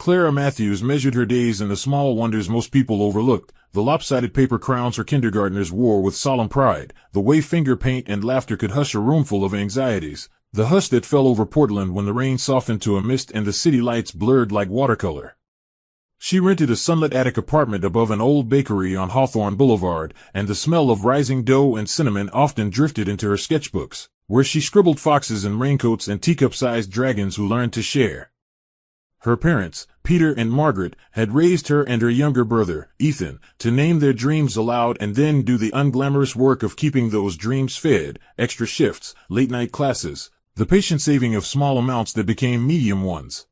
Clara Matthews measured her days in the small wonders most people overlooked, the lopsided paper crowns her kindergartners wore with solemn pride, the way finger paint and laughter could hush a roomful of anxieties, the hush that fell over Portland when the rain softened to a mist and the city lights blurred like watercolor. She rented a sunlit attic apartment above an old bakery on Hawthorne Boulevard, and the smell of rising dough and cinnamon often drifted into her sketchbooks, where she scribbled foxes in raincoats and teacup-sized dragons who learned to share. Her parents, Peter and Margaret, had raised her and her younger brother, Ethan, to name their dreams aloud and then do the unglamorous work of keeping those dreams fed, extra shifts, late-night classes, the patient saving of small amounts that became medium ones.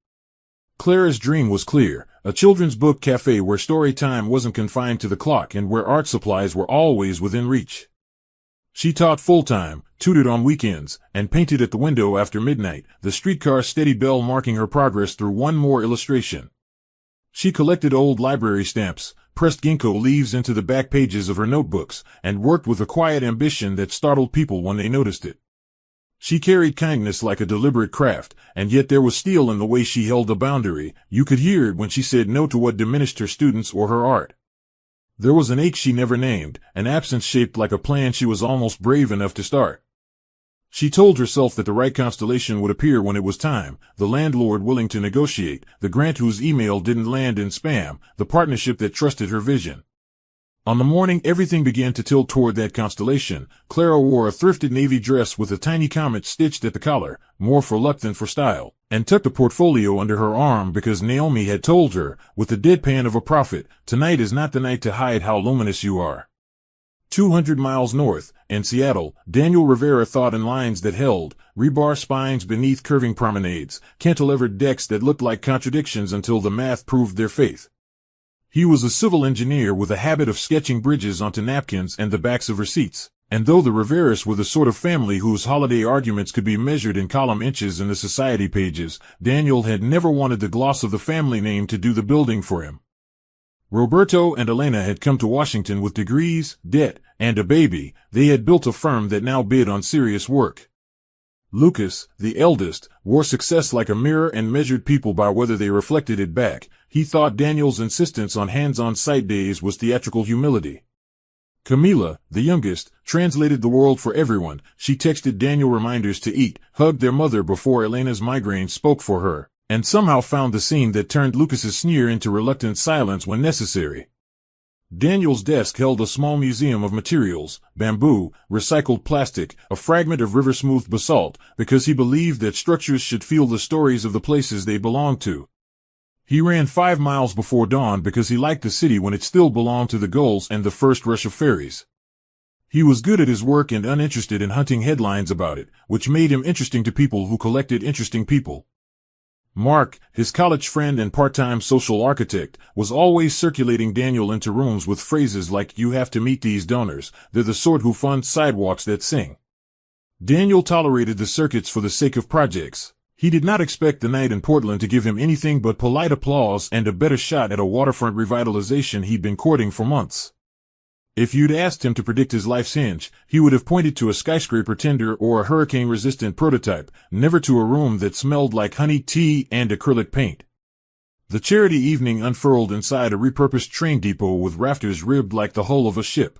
Clara's dream was clear, a children's book cafe where story time wasn't confined to the clock and where art supplies were always within reach. She taught full-time, tutored on weekends, and painted at the window after midnight, the streetcar's steady bell marking her progress through one more illustration. She collected old library stamps, pressed ginkgo leaves into the back pages of her notebooks, and worked with a quiet ambition that startled people when they noticed it. She carried kindness like a deliberate craft, and yet there was steel in the way she held the boundary. You could hear it when she said no to what diminished her students or her art. There was an ache she never named, an absence shaped like a plan she was almost brave enough to start. She told herself that the right constellation would appear when it was time, the landlord willing to negotiate, the grant whose email didn't land in spam, the partnership that trusted her vision. On the morning everything began to tilt toward that constellation, Clara wore a thrifted navy dress with a tiny comet stitched at the collar, more for luck than for style, and tucked a portfolio under her arm because Naomi had told her, with the deadpan of a prophet, tonight is not the night to hide how luminous you are. 200 miles north, in Seattle, Daniel Rivera thought in lines that held, rebar spines beneath curving promenades, cantilevered decks that looked like contradictions until the math proved their faith. He was a civil engineer with a habit of sketching bridges onto napkins and the backs of receipts, and though the Riveras were the sort of family whose holiday arguments could be measured in column inches in the society pages, Daniel had never wanted the gloss of the family name to do the building for him. Roberto and Elena had come to Washington with degrees, debt, and a baby. They had built a firm that now bid on serious work. Lucas, the eldest, wore success like a mirror and measured people by whether they reflected it back. He thought Daniel's insistence on hands-on site days was theatrical humility. Camila, the youngest, translated the world for everyone. She texted Daniel reminders to eat, hugged their mother before Elena's migraine spoke for her, and somehow found the scene that turned Lucas's sneer into reluctant silence when necessary. Daniel's desk held a small museum of materials, bamboo, recycled plastic, a fragment of river-smoothed basalt, because he believed that structures should feel the stories of the places they belonged to. He ran 5 miles before dawn because he liked the city when it still belonged to the gulls and the first rush of ferries. He was good at his work and uninterested in hunting headlines about it, which made him interesting to people who collected interesting people. Mark, his college friend and part-time social architect, was always circulating Daniel into rooms with phrases like, "You have to meet these donors, they're the sort who fund sidewalks that sing." Daniel tolerated the circuits for the sake of projects. He did not expect the night in Portland to give him anything but polite applause and a better shot at a waterfront revitalization he'd been courting for months. If you'd asked him to predict his life's hinge, he would have pointed to a skyscraper tender or a hurricane-resistant prototype, never to a room that smelled like honey tea and acrylic paint. The charity evening unfurled inside a repurposed train depot with rafters ribbed like the hull of a ship.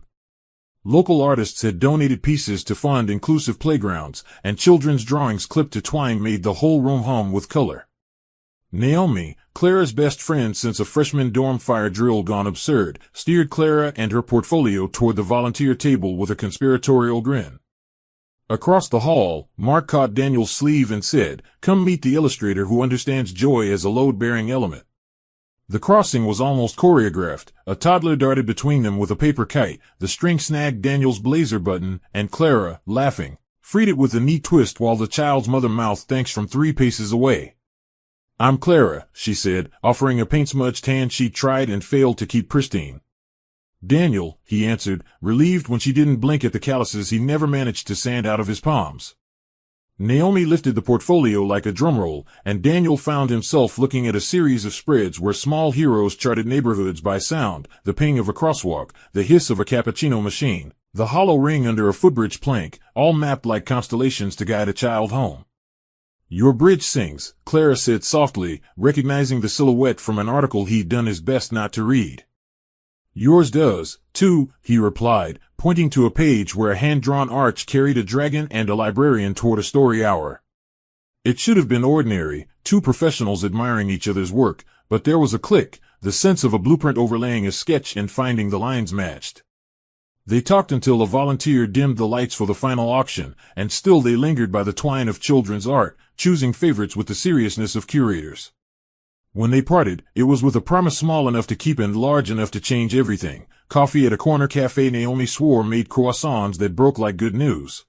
Local artists had donated pieces to fund inclusive playgrounds, and children's drawings clipped to twine made the whole room hum with color. Naomi, Clara's best friend since a freshman dorm fire drill gone absurd, steered Clara and her portfolio toward the volunteer table with a conspiratorial grin. Across the hall, Mark caught Daniel's sleeve and said, "Come meet the illustrator who understands joy as a load-bearing element." The crossing was almost choreographed. A toddler darted between them with a paper kite, the string snagged Daniel's blazer button, and Clara, laughing, freed it with a neat twist while the child's mother mouthed thanks from 3 paces away. "I'm Clara," she said, offering a paint-smudged hand she tried and failed to keep pristine. "Daniel," he answered, relieved when she didn't blink at the calluses he never managed to sand out of his palms. Naomi lifted the portfolio like a drumroll, and Daniel found himself looking at a series of spreads where small heroes charted neighborhoods by sound, the ping of a crosswalk, the hiss of a cappuccino machine, the hollow ring under a footbridge plank, all mapped like constellations to guide a child home. Your bridge sings, Clara said softly, recognizing the silhouette from an article he'd done his best not to read. Yours does, too, he replied, pointing to a page where a hand-drawn arch carried a dragon and a librarian toward a story hour. It should have been ordinary, two professionals admiring each other's work, but there was a click, the sense of a blueprint overlaying a sketch and finding the lines matched. They talked until a volunteer dimmed the lights for the final auction, and still they lingered by the twine of children's art, choosing favorites with the seriousness of curators. When they parted, it was with a promise small enough to keep and large enough to change everything. Coffee at a corner cafe Naomi swore made croissants that broke like good news.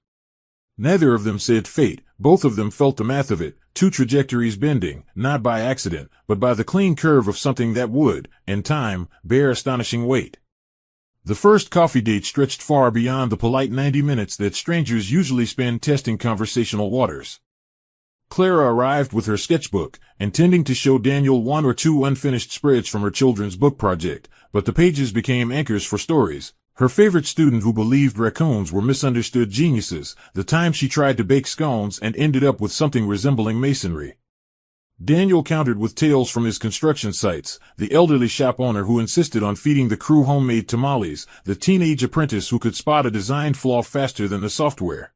Neither of them said fate, both of them felt the math of it, two trajectories bending, not by accident, but by the clean curve of something that would, in time, bear astonishing weight. The first coffee date stretched far beyond the polite 90 minutes that strangers usually spend testing conversational waters. Clara arrived with her sketchbook, intending to show Daniel one or two unfinished spreads from her children's book project, but the pages became anchors for stories. Her favorite student who believed raccoons were misunderstood geniuses, the time she tried to bake scones and ended up with something resembling masonry. Daniel countered with tales from his construction sites, the elderly shop owner who insisted on feeding the crew homemade tamales, the teenage apprentice who could spot a design flaw faster than the software.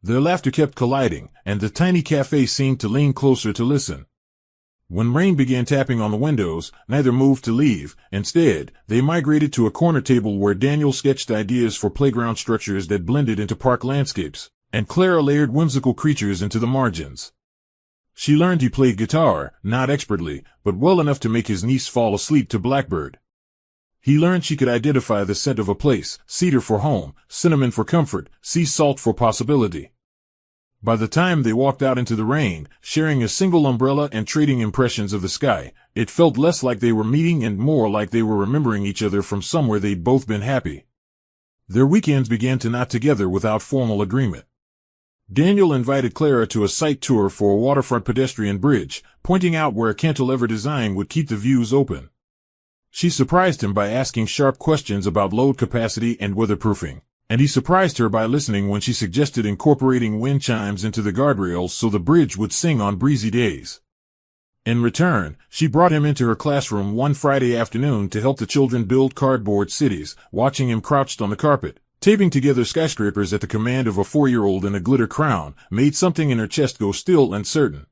Their laughter kept colliding, and the tiny cafe seemed to lean closer to listen. When rain began tapping on the windows, neither moved to leave. Instead, they migrated to a corner table where Daniel sketched ideas for playground structures that blended into park landscapes, and Clara layered whimsical creatures into the margins. She learned he played guitar, not expertly, but well enough to make his niece fall asleep to Blackbird. He learned she could identify the scent of a place, cedar for home, cinnamon for comfort, sea salt for possibility. By the time they walked out into the rain, sharing a single umbrella and trading impressions of the sky, it felt less like they were meeting and more like they were remembering each other from somewhere they'd both been happy. Their weekends began to knot together without formal agreement. Daniel invited Clara to a site tour for a waterfront pedestrian bridge, pointing out where a cantilever design would keep the views open. She surprised him by asking sharp questions about load capacity and weatherproofing, and he surprised her by listening when she suggested incorporating wind chimes into the guardrails so the bridge would sing on breezy days. In return, she brought him into her classroom one Friday afternoon to help the children build cardboard cities, watching him crouched on the carpet, taping together skyscrapers at the command of a 4-year-old in a glitter crown, made something in her chest go still and certain.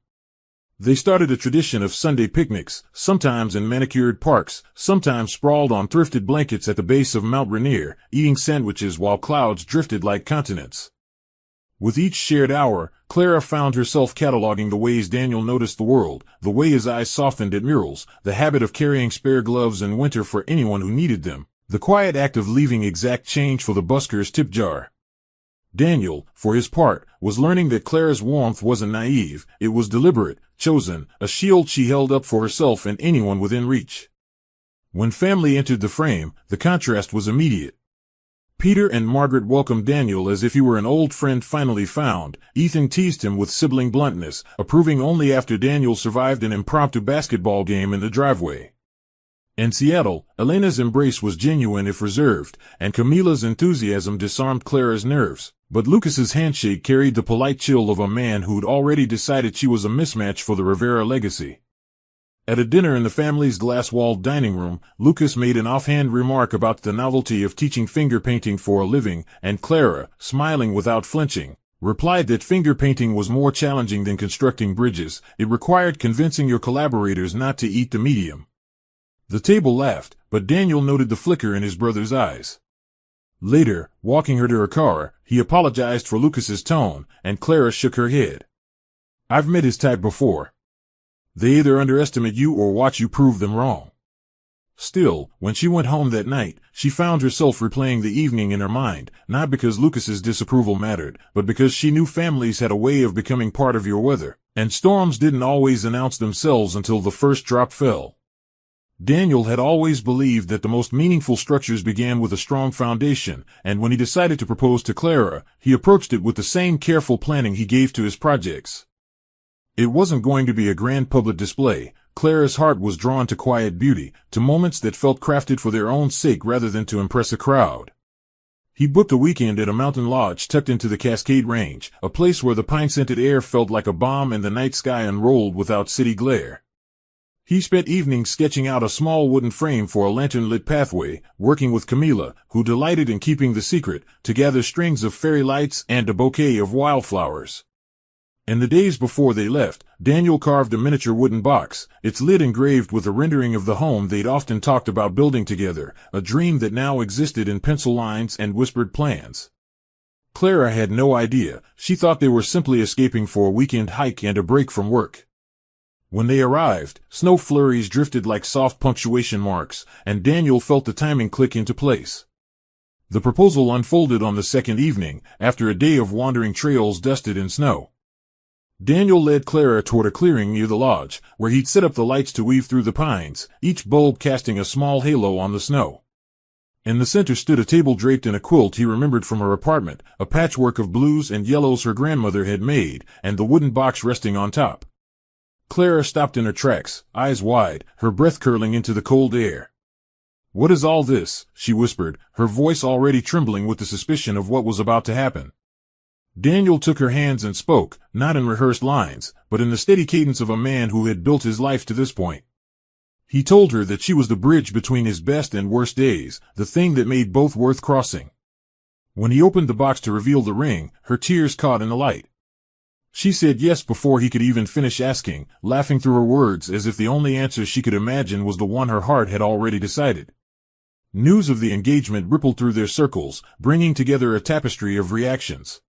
They started a tradition of Sunday picnics, sometimes in manicured parks, sometimes sprawled on thrifted blankets at the base of Mount Rainier, eating sandwiches while clouds drifted like continents. With each shared hour, Clara found herself cataloging the ways Daniel noticed the world, the way his eyes softened at murals, the habit of carrying spare gloves in winter for anyone who needed them, the quiet act of leaving exact change for the busker's tip jar. Daniel, for his part, was learning that Clara's warmth wasn't naive, it was deliberate, chosen, a shield she held up for herself and anyone within reach. When family entered the frame, the contrast was immediate. Peter and Margaret welcomed Daniel as if he were an old friend finally found. Ethan teased him with sibling bluntness, approving only after Daniel survived an impromptu basketball game in the driveway. In Seattle, Elena's embrace was genuine if reserved, and Camila's enthusiasm disarmed Clara's nerves, but Lucas's handshake carried the polite chill of a man who'd already decided she was a mismatch for the Rivera legacy. At a dinner in the family's glass-walled dining room, Lucas made an offhand remark about the novelty of teaching finger painting for a living, and Clara, smiling without flinching, replied that finger painting was more challenging than constructing bridges. It required convincing your collaborators not to eat the medium. The table laughed, but Daniel noted the flicker in his brother's eyes. Later, walking her to her car, he apologized for Lucas's tone, and Clara shook her head. "I've met his type before. They either underestimate you or watch you prove them wrong." Still, when she went home that night, she found herself replaying the evening in her mind, not because Lucas's disapproval mattered, but because she knew families had a way of becoming part of your weather, and storms didn't always announce themselves until the first drop fell. Daniel had always believed that the most meaningful structures began with a strong foundation, and when he decided to propose to Clara, he approached it with the same careful planning he gave to his projects. It wasn't going to be a grand public display. Clara's heart was drawn to quiet beauty, to moments that felt crafted for their own sake rather than to impress a crowd. He booked a weekend at a mountain lodge tucked into the Cascade Range, a place where the pine-scented air felt like a balm and the night sky unrolled without city glare. He spent evenings sketching out a small wooden frame for a lantern-lit pathway, working with Camilla, who delighted in keeping the secret, to gather strings of fairy lights and a bouquet of wildflowers. In the days before they left, Daniel carved a miniature wooden box, its lid engraved with a rendering of the home they'd often talked about building together, a dream that now existed in pencil lines and whispered plans. Clara had no idea. She thought they were simply escaping for a weekend hike and a break from work. When they arrived, snow flurries drifted like soft punctuation marks, and Daniel felt the timing click into place. The proposal unfolded on the second evening, after a day of wandering trails dusted in snow. Daniel led Clara toward a clearing near the lodge, where he'd set up the lights to weave through the pines, each bulb casting a small halo on the snow. In the center stood a table draped in a quilt he remembered from her apartment, a patchwork of blues and yellows her grandmother had made, and the wooden box resting on top. Clara stopped in her tracks, eyes wide, her breath curling into the cold air. "What is all this?" she whispered, her voice already trembling with the suspicion of what was about to happen. Daniel took her hands and spoke, not in rehearsed lines, but in the steady cadence of a man who had built his life to this point. He told her that she was the bridge between his best and worst days, the thing that made both worth crossing. When he opened the box to reveal the ring, her tears caught in the light. She said yes before he could even finish asking, laughing through her words as if the only answer she could imagine was the one her heart had already decided. News of the engagement rippled through their circles, bringing together a tapestry of reactions.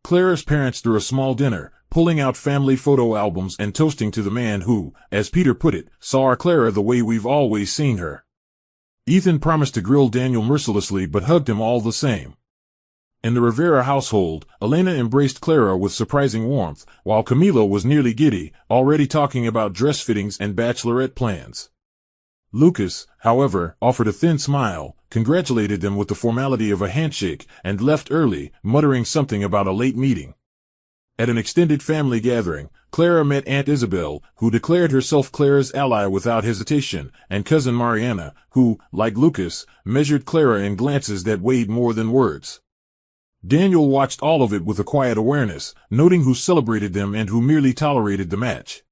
Clara's parents threw a small dinner, pulling out family photo albums and toasting to the man who, as Peter put it, saw our Clara the way we've always seen her. Ethan promised to grill Daniel mercilessly but hugged him all the same. In the Rivera household, Elena embraced Clara with surprising warmth, while Camila was nearly giddy, already talking about dress fittings and bachelorette plans. Lucas, however, offered a thin smile, congratulated them with the formality of a handshake, and left early, muttering something about a late meeting. At an extended family gathering, Clara met Aunt Isabel, who declared herself Clara's ally without hesitation, and cousin Mariana, who, like Lucas, measured Clara in glances that weighed more than words. Daniel watched all of it with a quiet awareness, noting who celebrated them and who merely tolerated the match.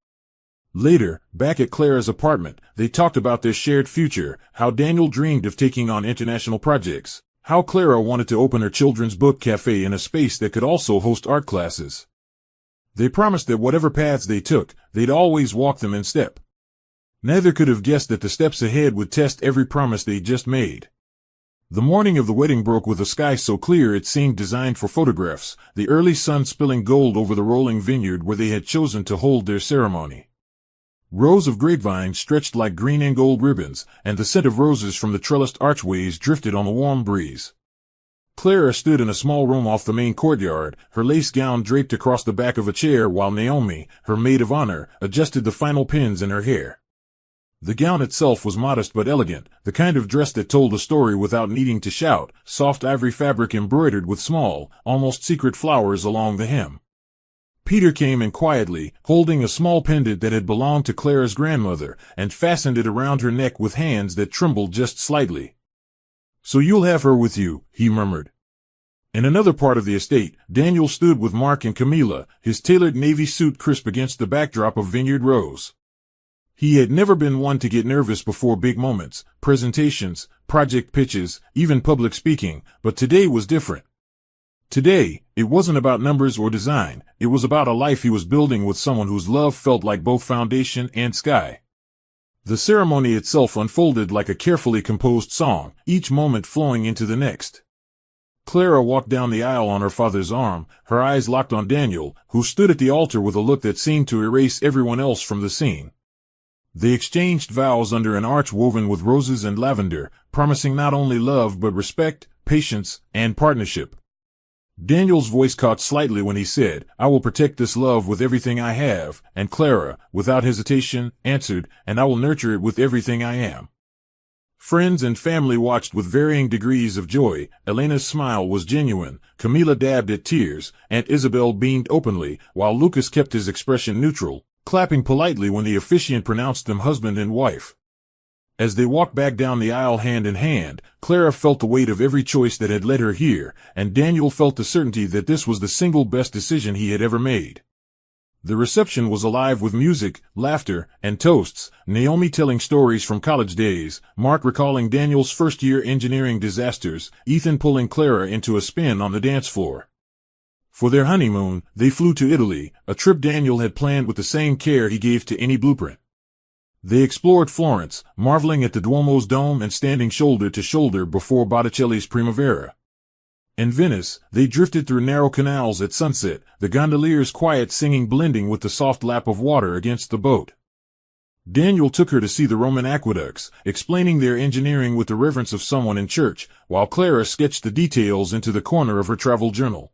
Later, back at Clara's apartment, they talked about their shared future, how Daniel dreamed of taking on international projects, how Clara wanted to open her children's book cafe in a space that could also host art classes. They promised that whatever paths they took, they'd always walk them in step. Neither could have guessed that the steps ahead would test every promise they'd just made. The morning of the wedding broke with a sky so clear it seemed designed for photographs, the early sun spilling gold over the rolling vineyard where they had chosen to hold their ceremony. Rows of grapevines stretched like green and gold ribbons, and the scent of roses from the trellised archways drifted on the warm breeze. Clara stood in a small room off the main courtyard, her lace gown draped across the back of a chair while Naomi, her maid of honor, adjusted the final pins in her hair. The gown itself was modest but elegant, the kind of dress that told a story without needing to shout, soft ivory fabric embroidered with small, almost secret flowers along the hem. Peter came in quietly, holding a small pendant that had belonged to Clara's grandmother, and fastened it around her neck with hands that trembled just slightly. "So you'll have her with you," he murmured. In another part of the estate, Daniel stood with Mark and Camila, his tailored navy suit crisp against the backdrop of vineyard rows. He had never been one to get nervous before big moments, presentations, project pitches, even public speaking, but today was different. Today, it wasn't about numbers or design, it was about a life he was building with someone whose love felt like both foundation and sky. The ceremony itself unfolded like a carefully composed song, each moment flowing into the next. Clara walked down the aisle on her father's arm, her eyes locked on Daniel, who stood at the altar with a look that seemed to erase everyone else from the scene. They exchanged vows under an arch woven with roses and lavender, promising not only love but respect, patience, and partnership. Daniel's voice caught slightly when he said, "I will protect this love with everything I have," and Clara, without hesitation, answered, "And I will nurture it with everything I am." Friends and family watched with varying degrees of joy. Elena's smile was genuine, Camila dabbed at tears, Aunt Isabel beamed openly, while Lucas kept his expression neutral, clapping politely when the officiant pronounced them husband and wife. As they walked back down the aisle hand in hand, Clara felt the weight of every choice that had led her here, and Daniel felt the certainty that this was the single best decision he had ever made. The reception was alive with music, laughter, and toasts, Naomi telling stories from college days, Mark recalling Daniel's first-year engineering disasters, Ethan pulling Clara into a spin on the dance floor. For their honeymoon, they flew to Italy, a trip Daniel had planned with the same care he gave to any blueprint. They explored Florence, marveling at the Duomo's dome and standing shoulder to shoulder before Botticelli's Primavera. In Venice, they drifted through narrow canals at sunset, the gondolier's quiet singing blending with the soft lap of water against the boat. Daniel took her to see the Roman aqueducts, explaining their engineering with the reverence of someone in church, while Clara sketched the details into the corner of her travel journal.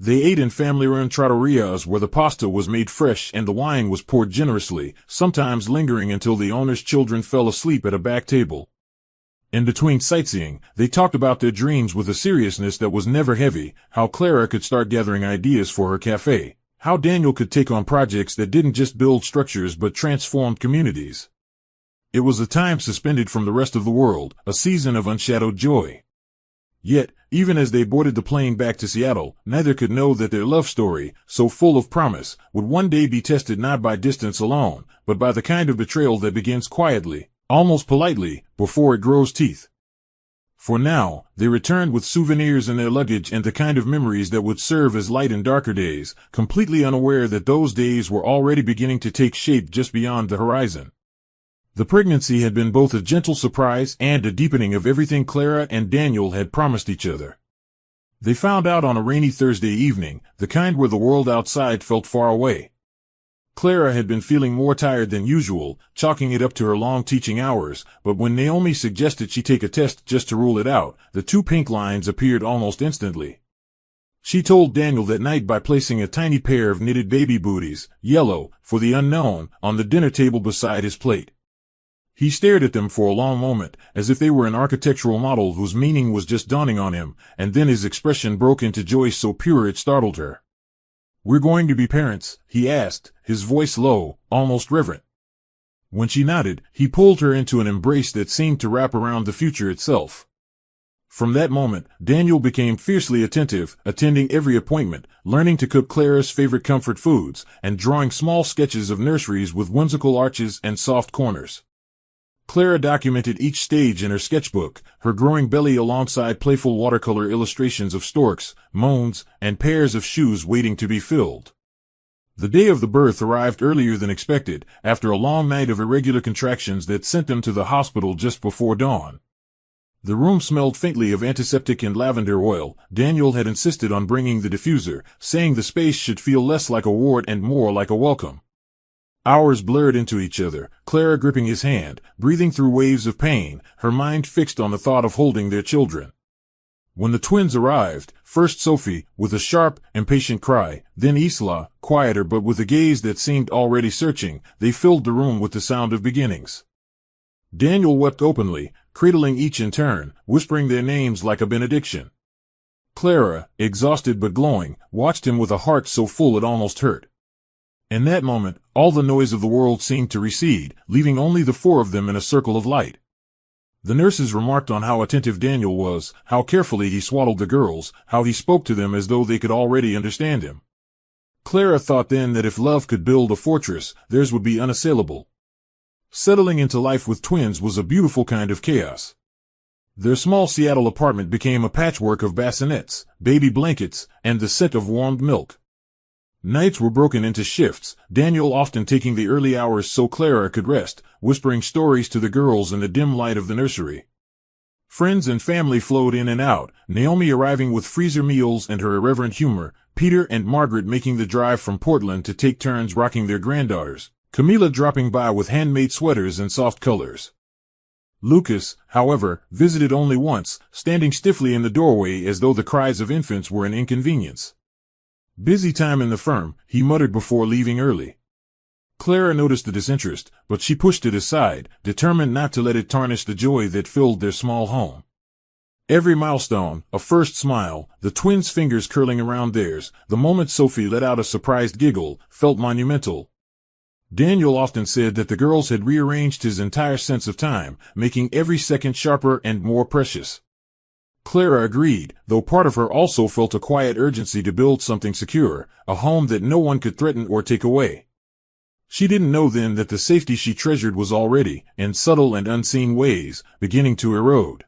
They ate in family-run trattorias where the pasta was made fresh and the wine was poured generously, sometimes lingering until the owner's children fell asleep at a back table. In between sightseeing, they talked about their dreams with a seriousness that was never heavy, how Clara could start gathering ideas for her cafe, how Daniel could take on projects that didn't just build structures but transformed communities. It was a time suspended from the rest of the world, a season of unshadowed joy. Yet, even as they boarded the plane back to Seattle, neither could know that their love story, so full of promise, would one day be tested not by distance alone, but by the kind of betrayal that begins quietly, almost politely, before it grows teeth. For now, they returned with souvenirs in their luggage and the kind of memories that would serve as light in darker days, completely unaware that those days were already beginning to take shape just beyond the horizon. The pregnancy had been both a gentle surprise and a deepening of everything Clara and Daniel had promised each other. They found out on a rainy Thursday evening, the kind where the world outside felt far away. Clara had been feeling more tired than usual, chalking it up to her long teaching hours, but when Naomi suggested she take a test just to rule it out, the two pink lines appeared almost instantly. She told Daniel that night by placing a tiny pair of knitted baby booties, yellow, for the unknown, on the dinner table beside his plate. He stared at them for a long moment, as if they were an architectural model whose meaning was just dawning on him, and then his expression broke into joy so pure it startled her. "We're going to be parents?" he asked, his voice low, almost reverent. When she nodded, he pulled her into an embrace that seemed to wrap around the future itself. From that moment, Daniel became fiercely attentive, attending every appointment, learning to cook Clara's favorite comfort foods, and drawing small sketches of nurseries with whimsical arches and soft corners. Clara documented each stage in her sketchbook, her growing belly alongside playful watercolor illustrations of storks, moons, and pairs of shoes waiting to be filled. The day of the birth arrived earlier than expected, after a long night of irregular contractions that sent them to the hospital just before dawn. The room smelled faintly of antiseptic and lavender oil. Daniel had insisted on bringing the diffuser, saying the space should feel less like a ward and more like a welcome. Hours blurred into each other, Clara gripping his hand, breathing through waves of pain, her mind fixed on the thought of holding their children. When the twins arrived, first Sophie, with a sharp, impatient cry, then Isla, quieter but with a gaze that seemed already searching, they filled the room with the sound of beginnings. Daniel wept openly, cradling each in turn, whispering their names like a benediction. Clara, exhausted but glowing, watched him with a heart so full it almost hurt. In that moment, all the noise of the world seemed to recede, leaving only the four of them in a circle of light. The nurses remarked on how attentive Daniel was, how carefully he swaddled the girls, how he spoke to them as though they could already understand him. Clara thought then that if love could build a fortress, theirs would be unassailable. Settling into life with twins was a beautiful kind of chaos. Their small Seattle apartment became a patchwork of bassinets, baby blankets, and the scent of warmed milk. Nights were broken into shifts, Daniel often taking the early hours so Clara could rest, whispering stories to the girls in the dim light of the nursery. Friends and family flowed in and out, Naomi arriving with freezer meals and her irreverent humor, Peter and Margaret making the drive from Portland to take turns rocking their granddaughters, Camila dropping by with handmade sweaters and soft colors. Lucas, however, visited only once, standing stiffly in the doorway as though the cries of infants were an inconvenience. "Busy time in the firm," he muttered before leaving early. Clara noticed the disinterest, but she pushed it aside, determined not to let it tarnish the joy that filled their small home. Every milestone, a first smile, the twins' fingers curling around theirs, the moment Sophie let out a surprised giggle, felt monumental. Daniel often said that the girls had rearranged his entire sense of time, making every second sharper and more precious. Clara agreed, though part of her also felt a quiet urgency to build something secure, a home that no one could threaten or take away. She didn't know then that the safety she treasured was already, in subtle and unseen ways, beginning to erode.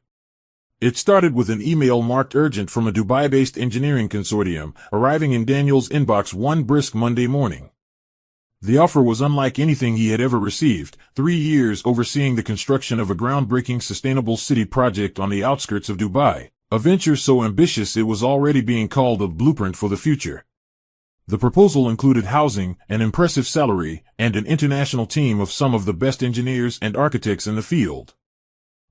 It started with an email marked urgent from a Dubai-based engineering consortium, arriving in Daniel's inbox one brisk Monday morning. The offer was unlike anything he had ever received: 3 years overseeing the construction of a groundbreaking sustainable city project on the outskirts of Dubai, a venture so ambitious it was already being called a blueprint for the future. The proposal included housing, an impressive salary, and an international team of some of the best engineers and architects in the field.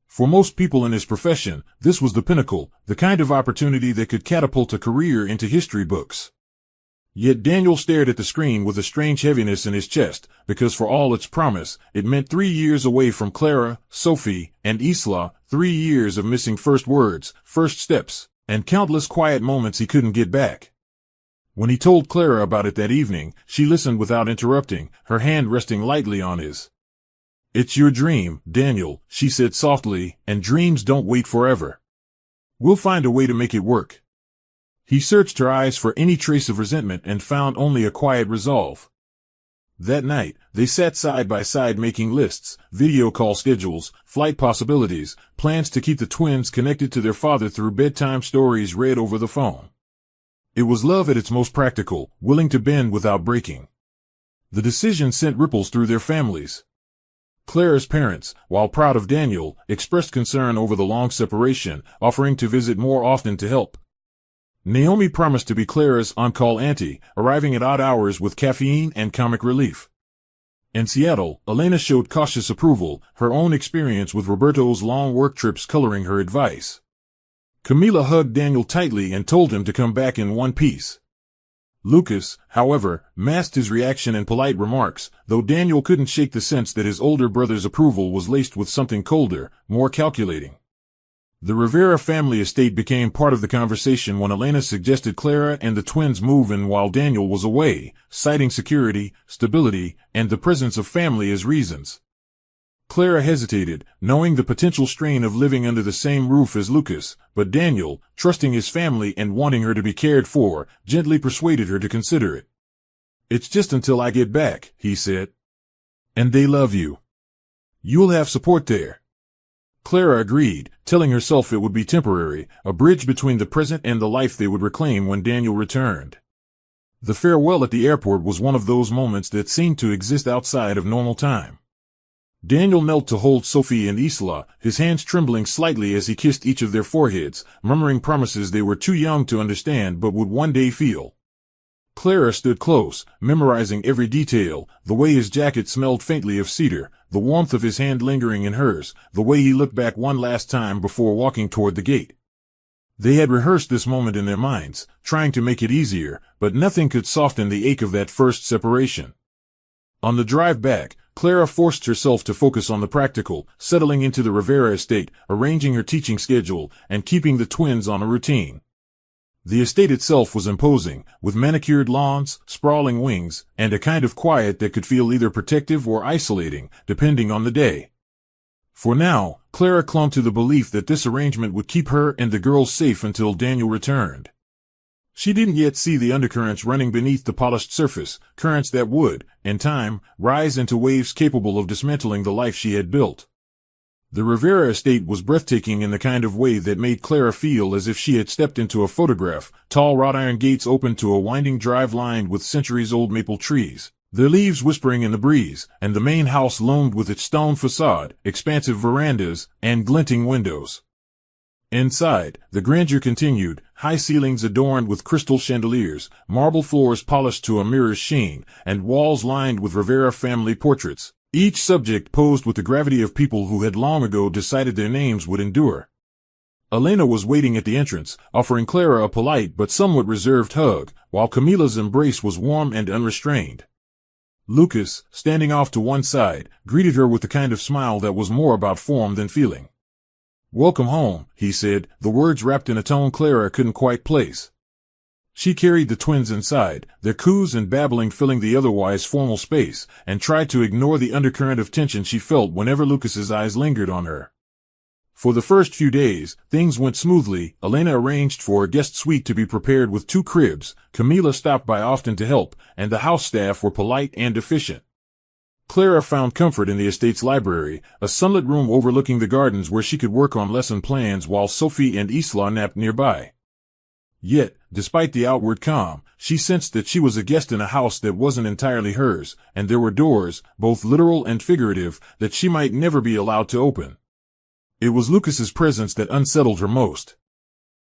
For most people in his profession, this was the pinnacle, the kind of opportunity that could catapult a career into history books. Yet Daniel stared at the screen with a strange heaviness in his chest, because for all its promise, it meant 3 years away from Clara, Sophie, and Isla, 3 years of missing first words, first steps, and countless quiet moments he couldn't get back. When he told Clara about it that evening, she listened without interrupting, her hand resting lightly on his. "It's your dream, Daniel," she said softly, "and dreams don't wait forever. We'll find a way to make it work." He searched her eyes for any trace of resentment and found only a quiet resolve. That night, they sat side by side making lists, video call schedules, flight possibilities, plans to keep the twins connected to their father through bedtime stories read over the phone. It was love at its most practical, willing to bend without breaking. The decision sent ripples through their families. Clara's parents, while proud of Daniel, expressed concern over the long separation, offering to visit more often to help. Naomi promised to be Clara's on-call auntie, arriving at odd hours with caffeine and comic relief. In Seattle, Elena showed cautious approval, her own experience with Roberto's long work trips coloring her advice. Camila hugged Daniel tightly and told him to come back in one piece. Lucas, however, masked his reaction in polite remarks, though Daniel couldn't shake the sense that his older brother's approval was laced with something colder, more calculating. The Rivera family estate became part of the conversation when Elena suggested Clara and the twins move in while Daniel was away, citing security, stability, and the presence of family as reasons. Clara hesitated, knowing the potential strain of living under the same roof as Lucas, but Daniel, trusting his family and wanting her to be cared for, gently persuaded her to consider it. "It's just until I get back," he said. "And they love you. You'll have support there." Clara agreed, telling herself it would be temporary, a bridge between the present and the life they would reclaim when Daniel returned. The farewell at the airport was one of those moments that seemed to exist outside of normal time. Daniel knelt to hold Sophie and Isla, his hands trembling slightly as he kissed each of their foreheads, murmuring promises they were too young to understand but would one day feel. Clara stood close, memorizing every detail, the way his jacket smelled faintly of cedar, the warmth of his hand lingering in hers, the way he looked back one last time before walking toward the gate. They had rehearsed this moment in their minds, trying to make it easier, but nothing could soften the ache of that first separation. On the drive back, Clara forced herself to focus on the practical, settling into the Rivera estate, arranging her teaching schedule, and keeping the twins on a routine. The estate itself was imposing, with manicured lawns, sprawling wings, and a kind of quiet that could feel either protective or isolating, depending on the day. For now, Clara clung to the belief that this arrangement would keep her and the girls safe until Daniel returned. She didn't yet see the undercurrents running beneath the polished surface, currents that would, in time, rise into waves capable of dismantling the life she had built. The Rivera estate was breathtaking in the kind of way that made Clara feel as if she had stepped into a photograph. Tall wrought iron gates opened to a winding drive lined with centuries-old maple trees, their leaves whispering in the breeze, and the main house loomed with its stone facade, expansive verandas, and glinting windows. Inside, the grandeur continued, high ceilings adorned with crystal chandeliers, marble floors polished to a mirror's sheen, and walls lined with Rivera family portraits, each subject posed with the gravity of people who had long ago decided their names would endure. Elena was waiting at the entrance, offering Clara a polite but somewhat reserved hug, while Camila's embrace was warm and unrestrained. Lucas, standing off to one side, greeted her with the kind of smile that was more about form than feeling. "Welcome home," he said, the words wrapped in a tone Clara couldn't quite place. She carried the twins inside, their coos and babbling filling the otherwise formal space, and tried to ignore the undercurrent of tension she felt whenever Lucas's eyes lingered on her. For the first few days, things went smoothly. Elena arranged for a guest suite to be prepared with 2 cribs, Camila stopped by often to help, and the house staff were polite and efficient. Clara found comfort in the estate's library, a sunlit room overlooking the gardens where she could work on lesson plans while Sophie and Isla napped nearby. Yet, despite the outward calm, she sensed that she was a guest in a house that wasn't entirely hers, and there were doors, both literal and figurative, that she might never be allowed to open. It was Lucas's presence that unsettled her most.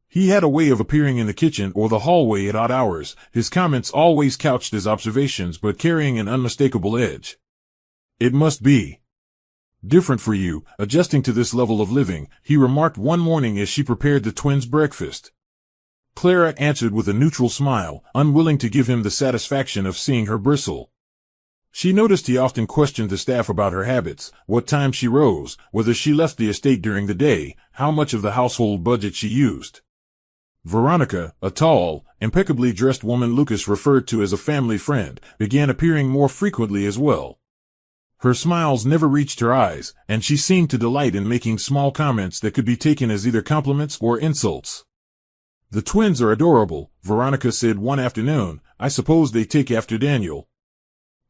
He had a way of appearing in the kitchen or the hallway at odd hours, his comments always couched as observations but carrying an unmistakable edge. "It must be different for you, adjusting to this level of living," he remarked one morning as she prepared the twins' breakfast. Clara answered with a neutral smile, unwilling to give him the satisfaction of seeing her bristle. She noticed he often questioned the staff about her habits, what time she rose, whether she left the estate during the day, how much of the household budget she used. Veronica, a tall, impeccably dressed woman Lucas referred to as a family friend, began appearing more frequently as well. Her smiles never reached her eyes, and she seemed to delight in making small comments that could be taken as either compliments or insults. "The twins are adorable," Veronica said one afternoon. "I suppose they take after Daniel."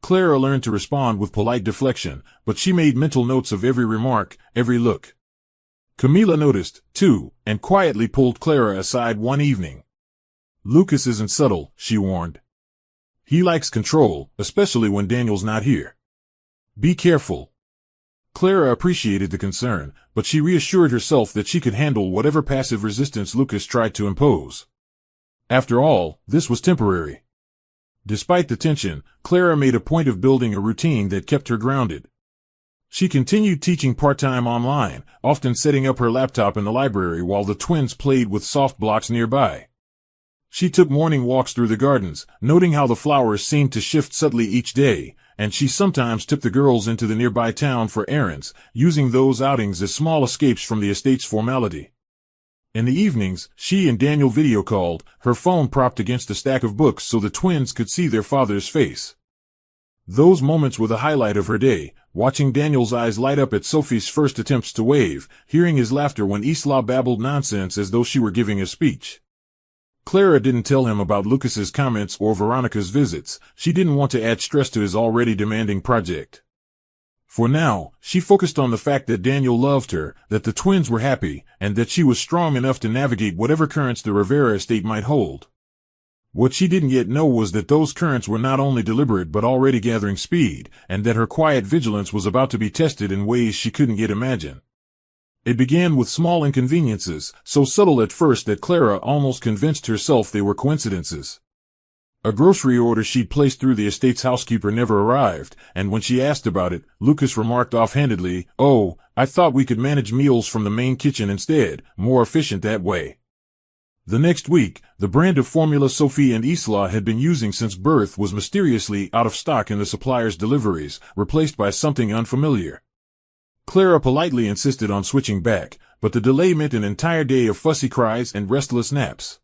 Clara learned to respond with polite deflection, but she made mental notes of every remark, every look. Camila noticed, too, and quietly pulled Clara aside one evening. "Lucas isn't subtle," she warned. "He likes control, especially when Daniel's not here. Be careful." Clara appreciated the concern, but she reassured herself that she could handle whatever passive resistance Lucas tried to impose. After all, this was temporary. Despite the tension, Clara made a point of building a routine that kept her grounded. She continued teaching part-time online, often setting up her laptop in the library while the twins played with soft blocks nearby. She took morning walks through the gardens, noting how the flowers seemed to shift subtly each day, and she sometimes took the girls into the nearby town for errands, using those outings as small escapes from the estate's formality. In the evenings, she and Daniel video called, her phone propped against a stack of books so the twins could see their father's face. Those moments were the highlight of her day, watching Daniel's eyes light up at Sophie's first attempts to wave, hearing his laughter when Isla babbled nonsense as though she were giving a speech. Clara didn't tell him about Lucas's comments or Veronica's visits. She didn't want to add stress to his already demanding project. For now, she focused on the fact that Daniel loved her, that the twins were happy, and that she was strong enough to navigate whatever currents the Rivera estate might hold. What she didn't yet know was that those currents were not only deliberate but already gathering speed, and that her quiet vigilance was about to be tested in ways she couldn't yet imagine. It began with small inconveniences, so subtle at first that Clara almost convinced herself they were coincidences. A grocery order she'd placed through the estate's housekeeper never arrived, and when she asked about it, Lucas remarked offhandedly, "Oh, I thought we could manage meals from the main kitchen instead, more efficient that way." The next week, the brand of formula Sophie and Isla had been using since birth was mysteriously out of stock in the supplier's deliveries, replaced by something unfamiliar. Clara politely insisted on switching back, but the delay meant an entire day of fussy cries and restless naps.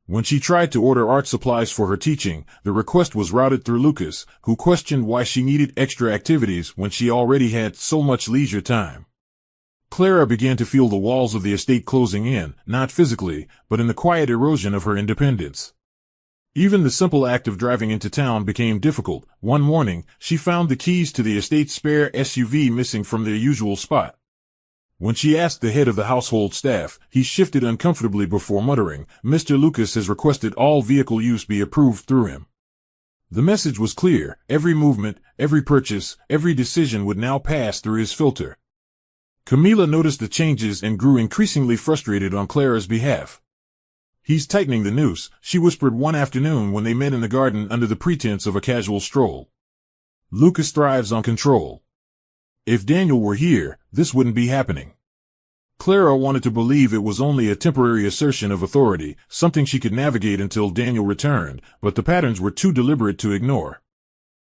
When she tried to order art supplies for her teaching, the request was routed through Lucas, who questioned why she needed extra activities when she already had so much leisure time. Clara began to feel the walls of the estate closing in, not physically, but in the quiet erosion of her independence. Even the simple act of driving into town became difficult. One morning, she found the keys to the estate's spare SUV missing from their usual spot. When she asked the head of the household staff, he shifted uncomfortably before muttering, "Mr. Lucas has requested all vehicle use be approved through him." The message was clear: every movement, every purchase, every decision would now pass through his filter. Camila noticed the changes and grew increasingly frustrated on Clara's behalf. "He's tightening the noose," she whispered one afternoon when they met in the garden under the pretense of a casual stroll. "Lucas thrives on control. If Daniel were here, this wouldn't be happening." Clara wanted to believe it was only a temporary assertion of authority, something she could navigate until Daniel returned, but the patterns were too deliberate to ignore.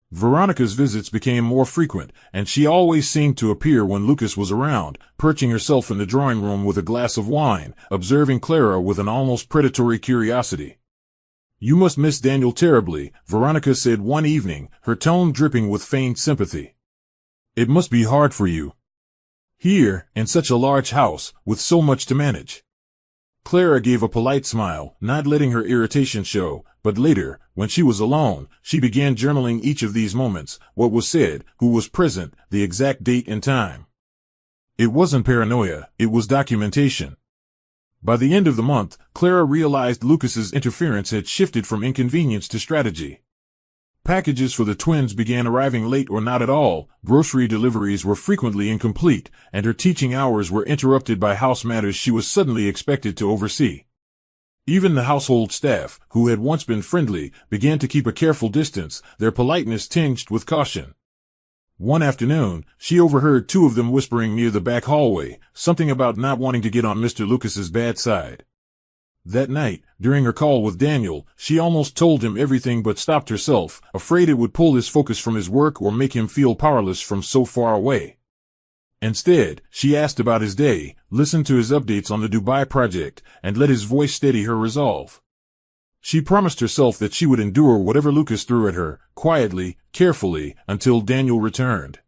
Veronica's visits became more frequent, and she always seemed to appear when Lucas was around, perching herself in the drawing room with a glass of wine, observing Clara with an almost predatory curiosity. "You must miss Daniel terribly," Veronica said one evening, her tone dripping with feigned sympathy. "It must be hard for you. Here, in such a large house, with so much to manage." Clara gave a polite smile, not letting her irritation show, but later, when she was alone, she began journaling each of these moments, what was said, who was present, the exact date and time. It wasn't paranoia, it was documentation. By the end of the month, Clara realized Lucas's interference had shifted from inconvenience to strategy. Packages for the twins began arriving late or not at all, grocery deliveries were frequently incomplete, and her teaching hours were interrupted by house matters she was suddenly expected to oversee. Even the household staff, who had once been friendly, began to keep a careful distance, their politeness tinged with caution. One afternoon, she overheard two of them whispering near the back hallway, something about not wanting to get on Mr. Lucas's bad side. That night, during her call with Daniel, she almost told him everything but stopped herself, afraid it would pull his focus from his work or make him feel powerless from so far away. Instead, she asked about his day, listened to his updates on the Dubai project, and let his voice steady her resolve. She promised herself that she would endure whatever Lucas threw at her, quietly, carefully, until Daniel returned.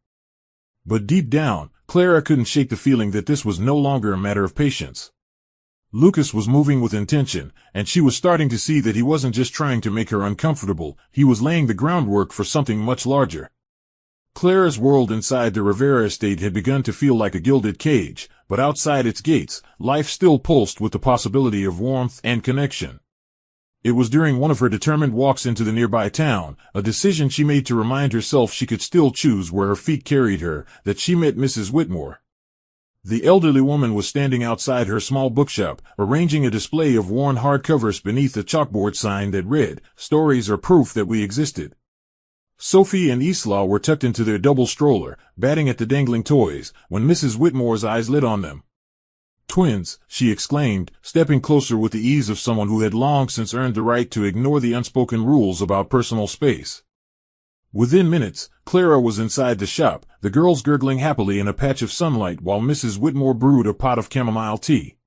But deep down, Clara couldn't shake the feeling that this was no longer a matter of patience. Lucas was moving with intention, and she was starting to see that he wasn't just trying to make her uncomfortable, he was laying the groundwork for something much larger. Clara's world inside the Rivera estate had begun to feel like a gilded cage, but outside its gates, life still pulsed with the possibility of warmth and connection. It was during one of her determined walks into the nearby town, a decision she made to remind herself she could still choose where her feet carried her, that she met Mrs. Whitmore. The elderly woman was standing outside her small bookshop, arranging a display of worn hardcovers beneath a chalkboard sign that read, "Stories are proof that we existed." Sophie and Isla were tucked into their double stroller, batting at the dangling toys, when Mrs. Whitmore's eyes lit on them. "Twins," she exclaimed, stepping closer with the ease of someone who had long since earned the right to ignore the unspoken rules about personal space. Within minutes, Clara was inside the shop, the girls gurgling happily in a patch of sunlight while Mrs. Whitmore brewed a pot of chamomile tea.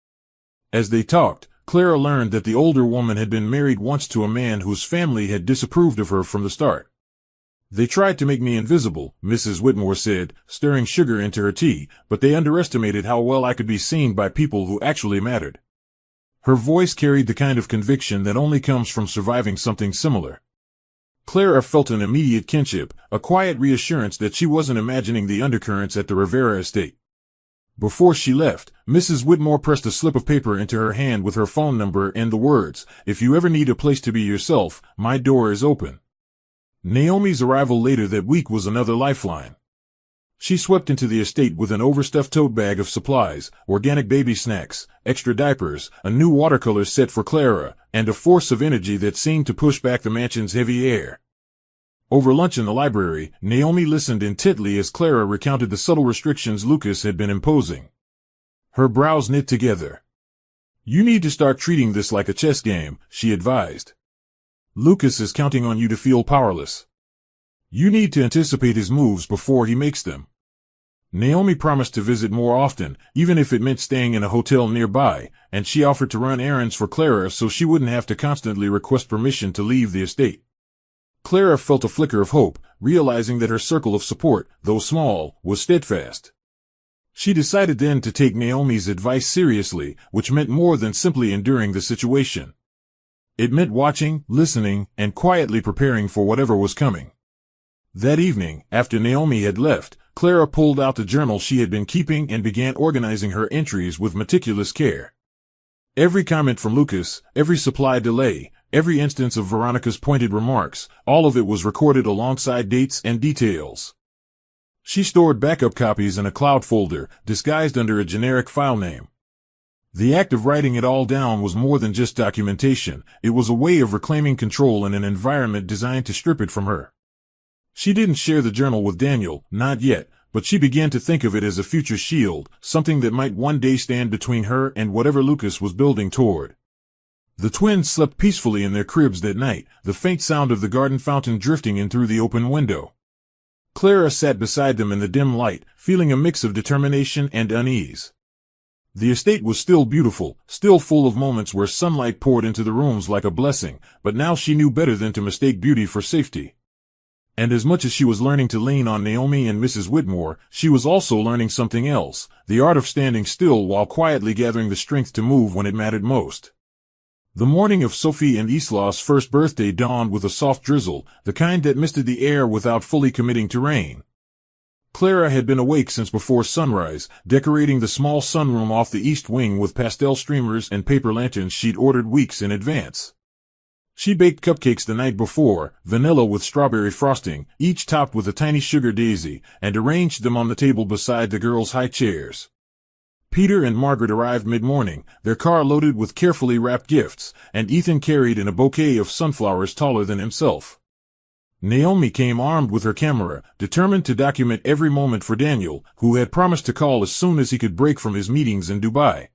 As they talked, Clara learned that the older woman had been married once to a man whose family had disapproved of her from the start. "They tried to make me invisible," Mrs. Whitmore said, stirring sugar into her tea, "but they underestimated how well I could be seen by people who actually mattered." Her voice carried the kind of conviction that only comes from surviving something similar. Clara felt an immediate kinship, a quiet reassurance that she wasn't imagining the undercurrents at the Rivera estate. Before she left, Mrs. Whitmore pressed a slip of paper into her hand with her phone number and the words, "If you ever need a place to be yourself, my door is open." Naomi's arrival later that week was another lifeline. She swept into the estate with an overstuffed tote bag of supplies, organic baby snacks, extra diapers, a new watercolor set for Clara, and a force of energy that seemed to push back the mansion's heavy air. Over lunch in the library, Naomi listened intently as Clara recounted the subtle restrictions Lucas had been imposing. Her brows knit together. "You need to start treating this like a chess game," she advised. "Lucas is counting on you to feel powerless. You need to anticipate his moves before he makes them." Naomi promised to visit more often, even if it meant staying in a hotel nearby, and she offered to run errands for Clara so she wouldn't have to constantly request permission to leave the estate. Clara felt a flicker of hope, realizing that her circle of support, though small, was steadfast. She decided then to take Naomi's advice seriously, which meant more than simply enduring the situation. It meant watching, listening, and quietly preparing for whatever was coming. That evening, after Naomi had left, Clara pulled out the journal she had been keeping and began organizing her entries with meticulous care. Every comment from Lucas, every supply delay, every instance of Veronica's pointed remarks, all of it was recorded alongside dates and details. She stored backup copies in a cloud folder, disguised under a generic file name. The act of writing it all down was more than just documentation, it was a way of reclaiming control in an environment designed to strip it from her. She didn't share the journal with Daniel, not yet, but she began to think of it as a future shield, something that might one day stand between her and whatever Lucas was building toward. The twins slept peacefully in their cribs that night, the faint sound of the garden fountain drifting in through the open window. Clara sat beside them in the dim light, feeling a mix of determination and unease. The estate was still beautiful, still full of moments where sunlight poured into the rooms like a blessing, but now she knew better than to mistake beauty for safety. And as much as she was learning to lean on Naomi and Mrs. Whitmore, she was also learning something else, the art of standing still while quietly gathering the strength to move when it mattered most. The morning of Sophie and Isla's first birthday dawned with a soft drizzle, the kind that misted the air without fully committing to rain. Clara had been awake since before sunrise, decorating the small sunroom off the east wing with pastel streamers and paper lanterns she'd ordered weeks in advance. She baked cupcakes the night before, vanilla with strawberry frosting, each topped with a tiny sugar daisy, and arranged them on the table beside the girls' high chairs. Peter and Margaret arrived mid-morning, their car loaded with carefully wrapped gifts, and Ethan carried in a bouquet of sunflowers taller than himself. Naomi came armed with her camera, determined to document every moment for Daniel, who had promised to call as soon as he could break from his meetings in Dubai.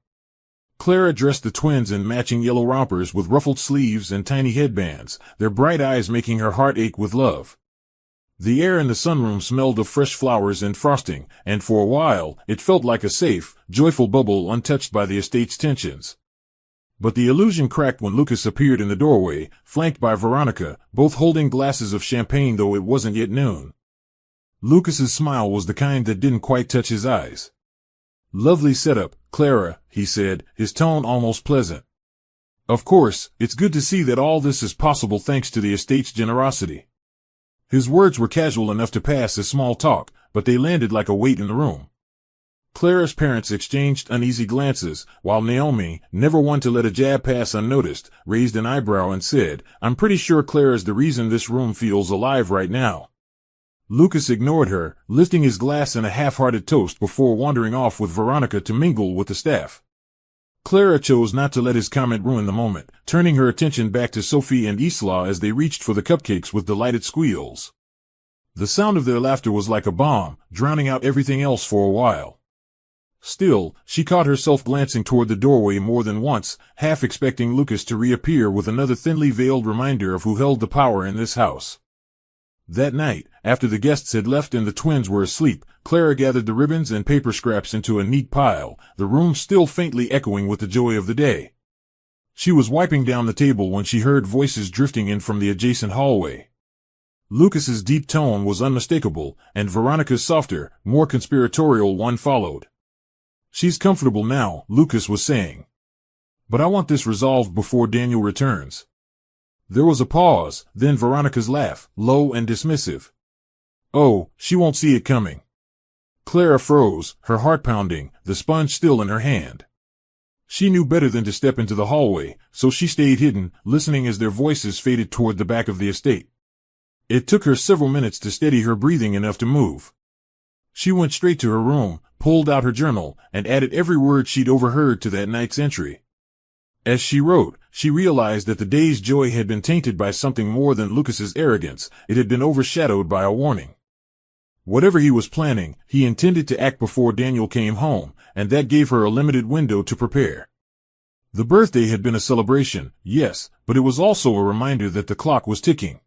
Clara dressed the twins in matching yellow rompers with ruffled sleeves and tiny headbands, their bright eyes making her heart ache with love. The air in the sunroom smelled of fresh flowers and frosting, and for a while, it felt like a safe, joyful bubble untouched by the estate's tensions. But the illusion cracked when Lucas appeared in the doorway, flanked by Veronica, both holding glasses of champagne though it wasn't yet noon. Lucas's smile was the kind that didn't quite touch his eyes. "Lovely setup, Clara," he said, his tone almost pleasant. "Of course, it's good to see that all this is possible thanks to the estate's generosity." His words were casual enough to pass as small talk, but they landed like a weight in the room. Clara's parents exchanged uneasy glances, while Naomi, never one to let a jab pass unnoticed, raised an eyebrow and said, "I'm pretty sure Clara's the reason this room feels alive right now." Lucas ignored her, lifting his glass in a half-hearted toast before wandering off with Veronica to mingle with the staff. Clara chose not to let his comment ruin the moment, turning her attention back to Sophie and Isla as they reached for the cupcakes with delighted squeals. The sound of their laughter was like a bomb, drowning out everything else for a while. Still, she caught herself glancing toward the doorway more than once, half expecting Lucas to reappear with another thinly veiled reminder of who held the power in this house. That night, after the guests had left and the twins were asleep, Clara gathered the ribbons and paper scraps into a neat pile, the room still faintly echoing with the joy of the day. She was wiping down the table when she heard voices drifting in from the adjacent hallway. Lucas's deep tone was unmistakable, and Veronica's softer, more conspiratorial one followed. "She's comfortable now," Lucas was saying. "But I want this resolved before Daniel returns." There was a pause, then Veronica's laugh, low and dismissive. "Oh, she won't see it coming." Clara froze, her heart pounding, the sponge still in her hand. She knew better than to step into the hallway, so she stayed hidden, listening as their voices faded toward the back of the estate. It took her several minutes to steady her breathing enough to move. She went straight to her room, pulled out her journal, and added every word she'd overheard to that night's entry. As she wrote, she realized that the day's joy had been tainted by something more than Lucas's arrogance. It had been overshadowed by a warning. Whatever he was planning, he intended to act before Daniel came home, and that gave her a limited window to prepare. The birthday had been a celebration, yes, but it was also a reminder that the clock was ticking.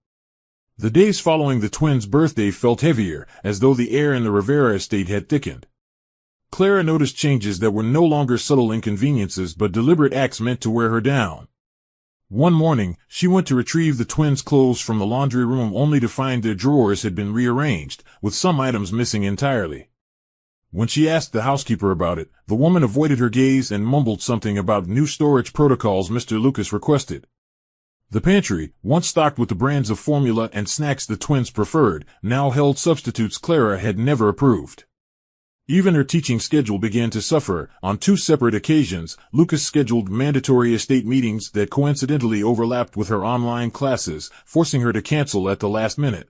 The days following the twins' birthday felt heavier, as though the air in the Rivera estate had thickened. Clara noticed changes that were no longer subtle inconveniences but deliberate acts meant to wear her down. One morning, she went to retrieve the twins' clothes from the laundry room only to find their drawers had been rearranged, with some items missing entirely. When she asked the housekeeper about it, the woman avoided her gaze and mumbled something about new storage protocols Mr. Lucas requested. The pantry, once stocked with the brands of formula and snacks the twins preferred, now held substitutes Clara had never approved. Even her teaching schedule began to suffer. On 2 separate occasions, Lucas scheduled mandatory estate meetings that coincidentally overlapped with her online classes, forcing her to cancel at the last minute.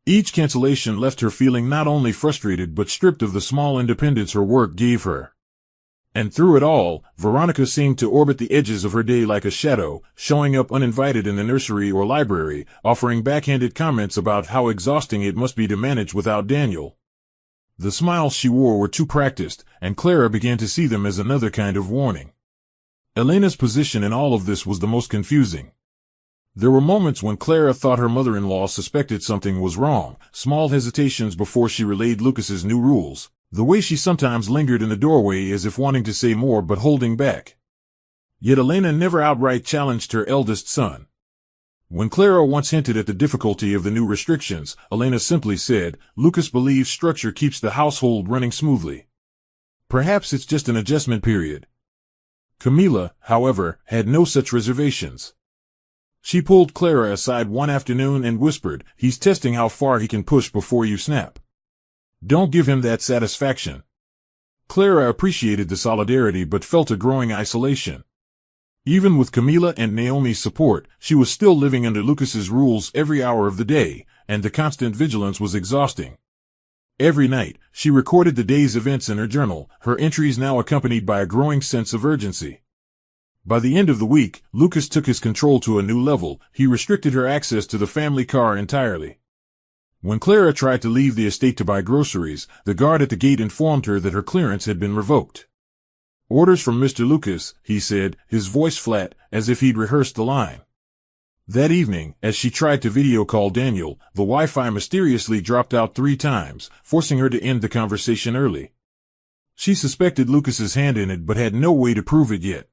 Each cancellation left her feeling not only frustrated but stripped of the small independence her work gave her. And through it all, Veronica seemed to orbit the edges of her day like a shadow, showing up uninvited in the nursery or library, offering backhanded comments about how exhausting it must be to manage without Daniel. The smiles she wore were too practiced, and Clara began to see them as another kind of warning. Elena's position in all of this was the most confusing. There were moments when Clara thought her mother-in-law suspected something was wrong, small hesitations before she relayed Lucas's new rules. The way she sometimes lingered in the doorway as if wanting to say more but holding back. Yet Elena never outright challenged her eldest son. When Clara once hinted at the difficulty of the new restrictions, Elena simply said, "Lucas believes structure keeps the household running smoothly. Perhaps it's just an adjustment period." Camila, however, had no such reservations. She pulled Clara aside one afternoon and whispered, "He's testing how far he can push before you snap. Don't give him that satisfaction." Clara appreciated the solidarity but felt a growing isolation. Even with Camila and Naomi's support, she was still living under Lucas's rules every hour of the day, and the constant vigilance was exhausting. Every night, she recorded the day's events in her journal, her entries now accompanied by a growing sense of urgency. By the end of the week, Lucas took his control to a new level. He restricted her access to the family car entirely. When Clara tried to leave the estate to buy groceries, the guard at the gate informed her that her clearance had been revoked. "Orders from Mr. Lucas," he said, his voice flat, as if he'd rehearsed the line. That evening, as she tried to video call Daniel, the Wi-Fi mysteriously dropped out 3 times, forcing her to end the conversation early. She suspected Lucas's hand in it but had no way to prove it yet.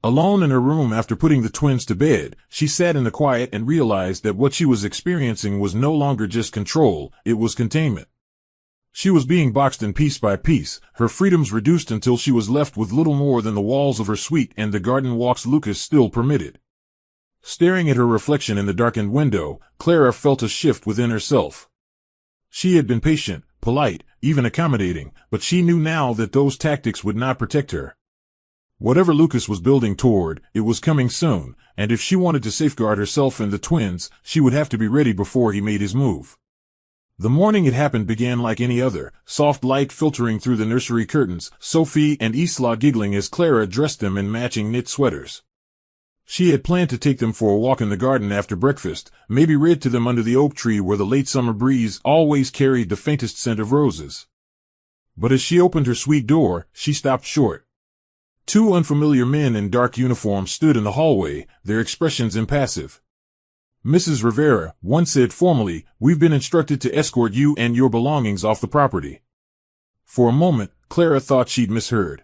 Alone in her room after putting the twins to bed, she sat in the quiet and realized that what she was experiencing was no longer just control, it was containment. She was being boxed in piece by piece, her freedoms reduced until she was left with little more than the walls of her suite and the garden walks Lucas still permitted. Staring at her reflection in the darkened window, Clara felt a shift within herself. She had been patient, polite, even accommodating, but she knew now that those tactics would not protect her. Whatever Lucas was building toward, it was coming soon, and if she wanted to safeguard herself and the twins, she would have to be ready before he made his move. The morning it happened began like any other, soft light filtering through the nursery curtains, Sophie and Isla giggling as Clara dressed them in matching knit sweaters. She had planned to take them for a walk in the garden after breakfast, maybe read to them under the oak tree where the late summer breeze always carried the faintest scent of roses. But as she opened her suite door, she stopped short. 2 unfamiliar men in dark uniforms stood in the hallway, their expressions impassive. "Mrs. Rivera," one said formally, "we've been instructed to escort you and your belongings off the property." For a moment, Clara thought she'd misheard.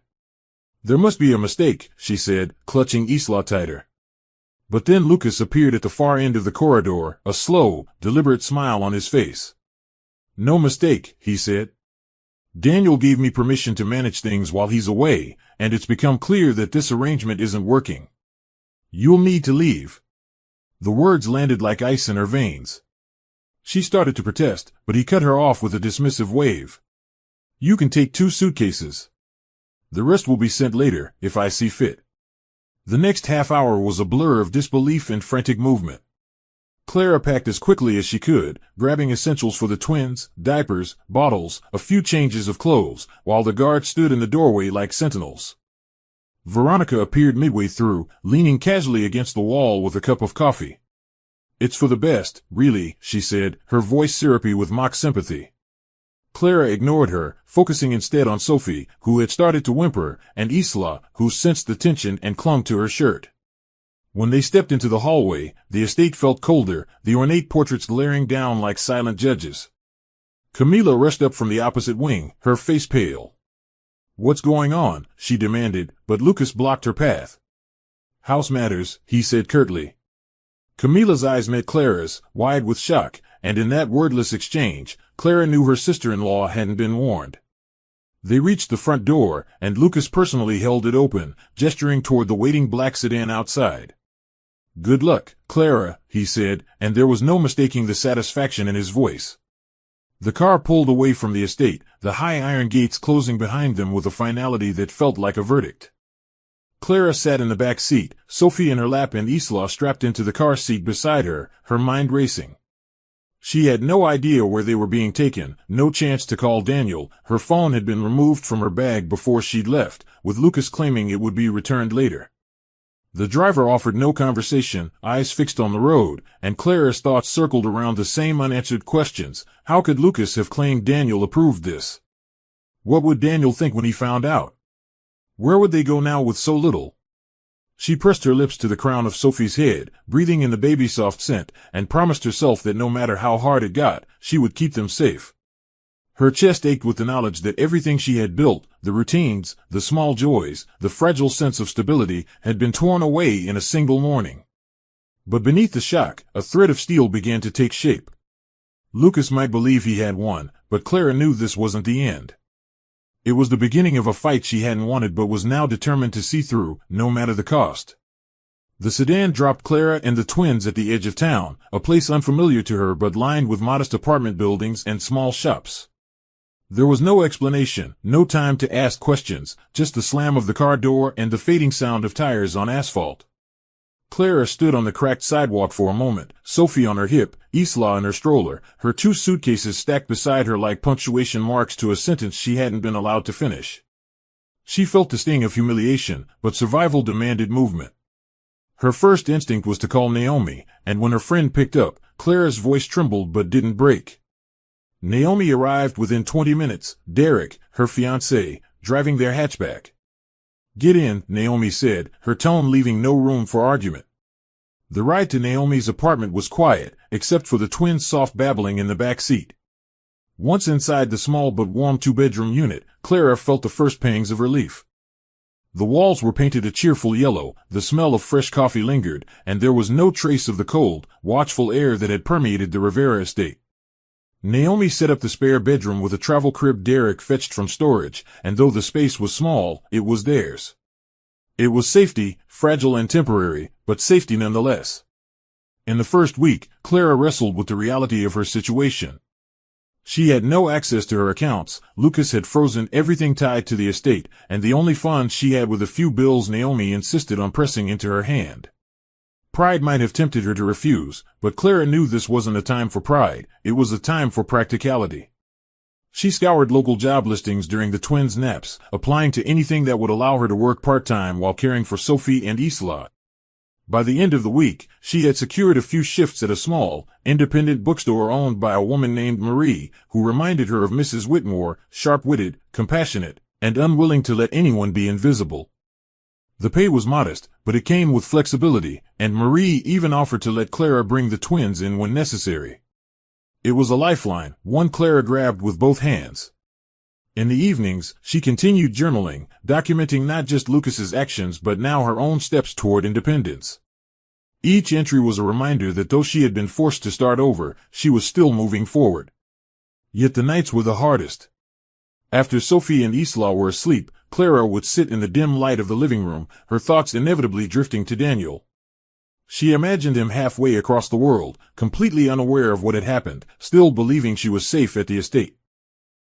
"There must be a mistake," she said, clutching Isla tighter. But then Lucas appeared at the far end of the corridor, a slow, deliberate smile on his face. "No mistake," he said. "Daniel gave me permission to manage things while he's away, and it's become clear that this arrangement isn't working. You'll need to leave." The words landed like ice in her veins. She started to protest, but he cut her off with a dismissive wave. "You can take 2 suitcases. The rest will be sent later, if I see fit." The next half hour was a blur of disbelief and frantic movement. Clara packed as quickly as she could, grabbing essentials for the twins, diapers, bottles, a few changes of clothes, while the guards stood in the doorway like sentinels. Veronica appeared midway through, leaning casually against the wall with a cup of coffee. "It's for the best, really," she said, her voice syrupy with mock sympathy. Clara ignored her, focusing instead on Sophie, who had started to whimper, and Isla, who sensed the tension and clung to her shirt. When they stepped into the hallway, the estate felt colder, the ornate portraits glaring down like silent judges. Camila rushed up from the opposite wing, her face pale. "What's going on?" she demanded, but Lucas blocked her path. "House matters," he said curtly. Camila's eyes met Clara's, wide with shock, and in that wordless exchange, Clara knew her sister-in-law hadn't been warned. They reached the front door, and Lucas personally held it open, gesturing toward the waiting black sedan outside. "Good luck, Clara," he said, and there was no mistaking the satisfaction in his voice. The car pulled away from the estate, the high iron gates closing behind them with a finality that felt like a verdict. Clara sat in the back seat, Sophie in her lap and Isla strapped into the car seat beside her, her mind racing. She had no idea where they were being taken, no chance to call Daniel. Her phone had been removed from her bag before she'd left, with Lucas claiming it would be returned later. The driver offered no conversation, eyes fixed on the road, and Clara's thoughts circled around the same unanswered questions. How could Lucas have claimed Daniel approved this? What would Daniel think when he found out? Where would they go now with so little? She pressed her lips to the crown of Sophie's head, breathing in the baby-soft scent, and promised herself that no matter how hard it got, she would keep them safe. Her chest ached with the knowledge that everything she had built, the routines, the small joys, the fragile sense of stability, had been torn away in a single morning. But beneath the shock, a thread of steel began to take shape. Lucas might believe he had won, but Clara knew this wasn't the end. It was the beginning of a fight she hadn't wanted but was now determined to see through, no matter the cost. The sedan dropped Clara and the twins at the edge of town, a place unfamiliar to her but lined with modest apartment buildings and small shops. There was no explanation, no time to ask questions, just the slam of the car door and the fading sound of tires on asphalt. Clara stood on the cracked sidewalk for a moment, Sophie on her hip, Isla in her stroller, her 2 suitcases stacked beside her like punctuation marks to a sentence she hadn't been allowed to finish. She felt the sting of humiliation, but survival demanded movement. Her first instinct was to call Naomi, and when her friend picked up, Clara's voice trembled but didn't break. Naomi arrived within 20 minutes, Derek, her fiancé, driving their hatchback. "Get in," Naomi said, her tone leaving no room for argument. The ride to Naomi's apartment was quiet, except for the twins' soft babbling in the back seat. Once inside the small but warm 2-bedroom unit, Clara felt the first pangs of relief. The walls were painted a cheerful yellow, the smell of fresh coffee lingered, and there was no trace of the cold, watchful air that had permeated the Rivera estate. Naomi set up the spare bedroom with a travel crib Derek fetched from storage, and though the space was small, it was theirs. It was safety, fragile and temporary, but safety nonetheless. In the first week, Clara wrestled with the reality of her situation. She had no access to her accounts, Lucas had frozen everything tied to the estate, and the only funds she had were the few bills Naomi insisted on pressing into her hand. Pride might have tempted her to refuse, but Clara knew this wasn't a time for pride, it was a time for practicality. She scoured local job listings during the twins' naps, applying to anything that would allow her to work part-time while caring for Sophie and Isla. By the end of the week, she had secured a few shifts at a small, independent bookstore owned by a woman named Marie, who reminded her of Mrs. Whitmore, sharp-witted, compassionate, and unwilling to let anyone be invisible. The pay was modest, but it came with flexibility, and Marie even offered to let Clara bring the twins in when necessary. It was a lifeline, one Clara grabbed with both hands. In the evenings, she continued journaling, documenting not just Lucas's actions but now her own steps toward independence. Each entry was a reminder that though she had been forced to start over, she was still moving forward. Yet the nights were the hardest. After Sophie and Isla were asleep, Clara would sit in the dim light of the living room, her thoughts inevitably drifting to Daniel. She imagined him halfway across the world, completely unaware of what had happened, still believing she was safe at the estate.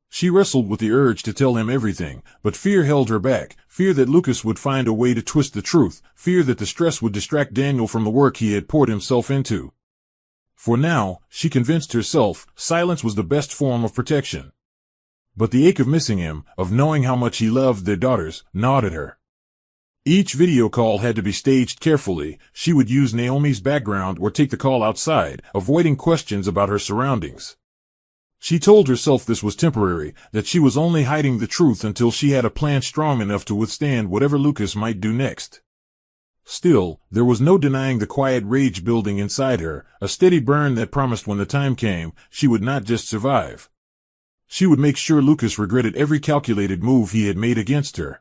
She wrestled with the urge to tell him everything, but fear held her back, fear that Lucas would find a way to twist the truth, fear that the stress would distract Daniel from the work he had poured himself into. For now, she convinced herself, silence was the best form of protection. But the ache of missing him, of knowing how much he loved their daughters, gnawed at her. Each video call had to be staged carefully, she would use Naomi's background or take the call outside, avoiding questions about her surroundings. She told herself this was temporary, that she was only hiding the truth until she had a plan strong enough to withstand whatever Lucas might do next. Still, there was no denying the quiet rage building inside her, a steady burn that promised when the time came, she would not just survive. She would make sure Lucas regretted every calculated move he had made against her.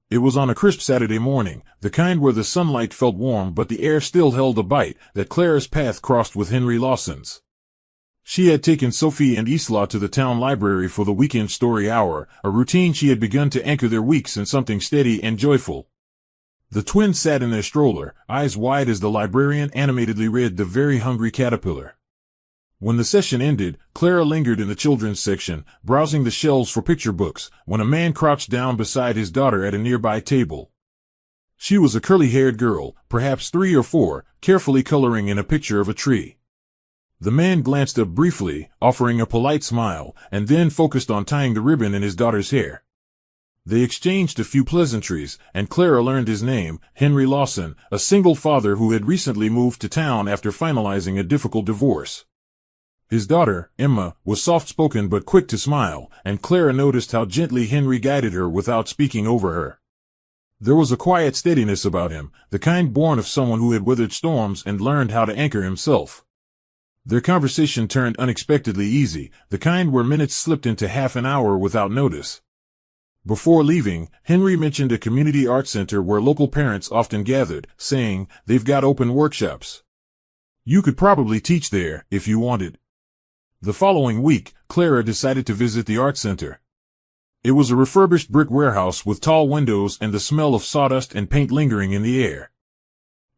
It was on a crisp Saturday morning, the kind where the sunlight felt warm but the air still held a bite, that Clara's path crossed with Henry Lawson's. She had taken Sophie and Isla to the town library for the weekend story hour, a routine she had begun to anchor their weeks in something steady and joyful. The twins sat in their stroller, eyes wide as the librarian animatedly read The Very Hungry Caterpillar. When the session ended, Clara lingered in the children's section, browsing the shelves for picture books, when a man crouched down beside his daughter at a nearby table. She was a curly-haired girl, perhaps 3 or 4, carefully coloring in a picture of a tree. The man glanced up briefly, offering a polite smile, and then focused on tying the ribbon in his daughter's hair. They exchanged a few pleasantries, and Clara learned his name, Henry Lawson, a single father who had recently moved to town after finalizing a difficult divorce. His daughter, Emma, was soft-spoken but quick to smile, and Clara noticed how gently Henry guided her without speaking over her. There was a quiet steadiness about him, the kind born of someone who had weathered storms and learned how to anchor himself. Their conversation turned unexpectedly easy, the kind where minutes slipped into half an hour without notice. Before leaving, Henry mentioned a community art center where local parents often gathered, saying, "They've got open workshops. You could probably teach there, if you wanted." The following week, Clara decided to visit the art center. It was a refurbished brick warehouse with tall windows and the smell of sawdust and paint lingering in the air.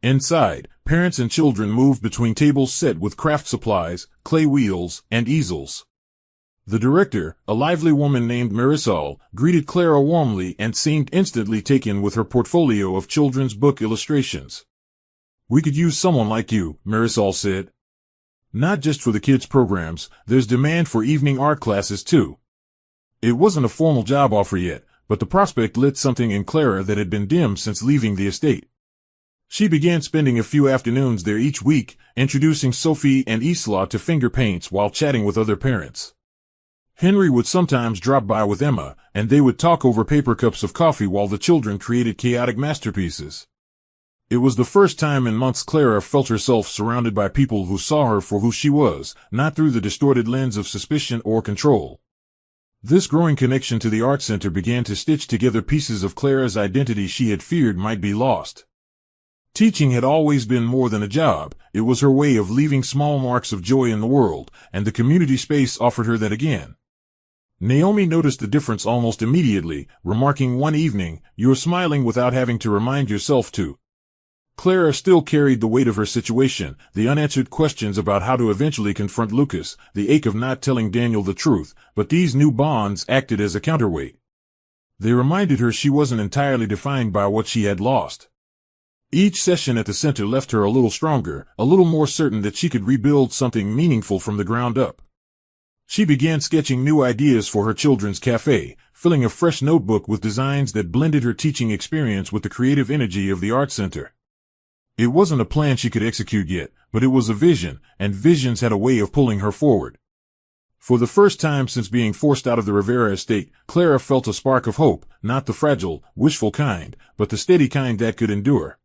Inside, parents and children moved between tables set with craft supplies, clay wheels, and easels. The director, a lively woman named Marisol, greeted Clara warmly and seemed instantly taken with her portfolio of children's book illustrations. "We could use someone like you," Marisol said. "Not just for the kids' programs, there's demand for evening art classes too." It wasn't a formal job offer yet, but the prospect lit something in Clara that had been dim since leaving the estate. She began spending a few afternoons there each week, introducing Sophie and Isla to finger paints while chatting with other parents. Henry would sometimes drop by with Emma, and they would talk over paper cups of coffee while the children created chaotic masterpieces. It was the first time in months Clara felt herself surrounded by people who saw her for who she was, not through the distorted lens of suspicion or control. This growing connection to the art center began to stitch together pieces of Clara's identity she had feared might be lost. Teaching had always been more than a job, it was her way of leaving small marks of joy in the world, and the community space offered her that again. Naomi noticed the difference almost immediately, remarking one evening, "You're smiling without having to remind yourself to." Clara still carried the weight of her situation, the unanswered questions about how to eventually confront Lucas, the ache of not telling Daniel the truth, but these new bonds acted as a counterweight. They reminded her she wasn't entirely defined by what she had lost. Each session at the center left her a little stronger, a little more certain that she could rebuild something meaningful from the ground up. She began sketching new ideas for her children's cafe, filling a fresh notebook with designs that blended her teaching experience with the creative energy of the art center. It wasn't a plan she could execute yet, but it was a vision, and visions had a way of pulling her forward. For the first time since being forced out of the Rivera estate, Clara felt a spark of hope, not the fragile, wishful kind, but the steady kind that could endure.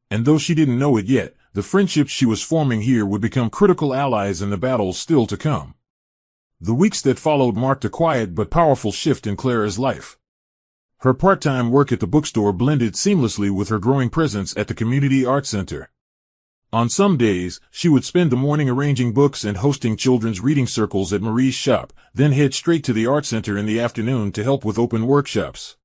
And though she didn't know it yet, the friendships she was forming here would become critical allies in the battles still to come. The weeks that followed marked a quiet but powerful shift in Clara's life. Her part-time work at the bookstore blended seamlessly with her growing presence at the community art center. On some days, she would spend the morning arranging books and hosting children's reading circles at Marie's shop, then head straight to the art center in the afternoon to help with open workshops.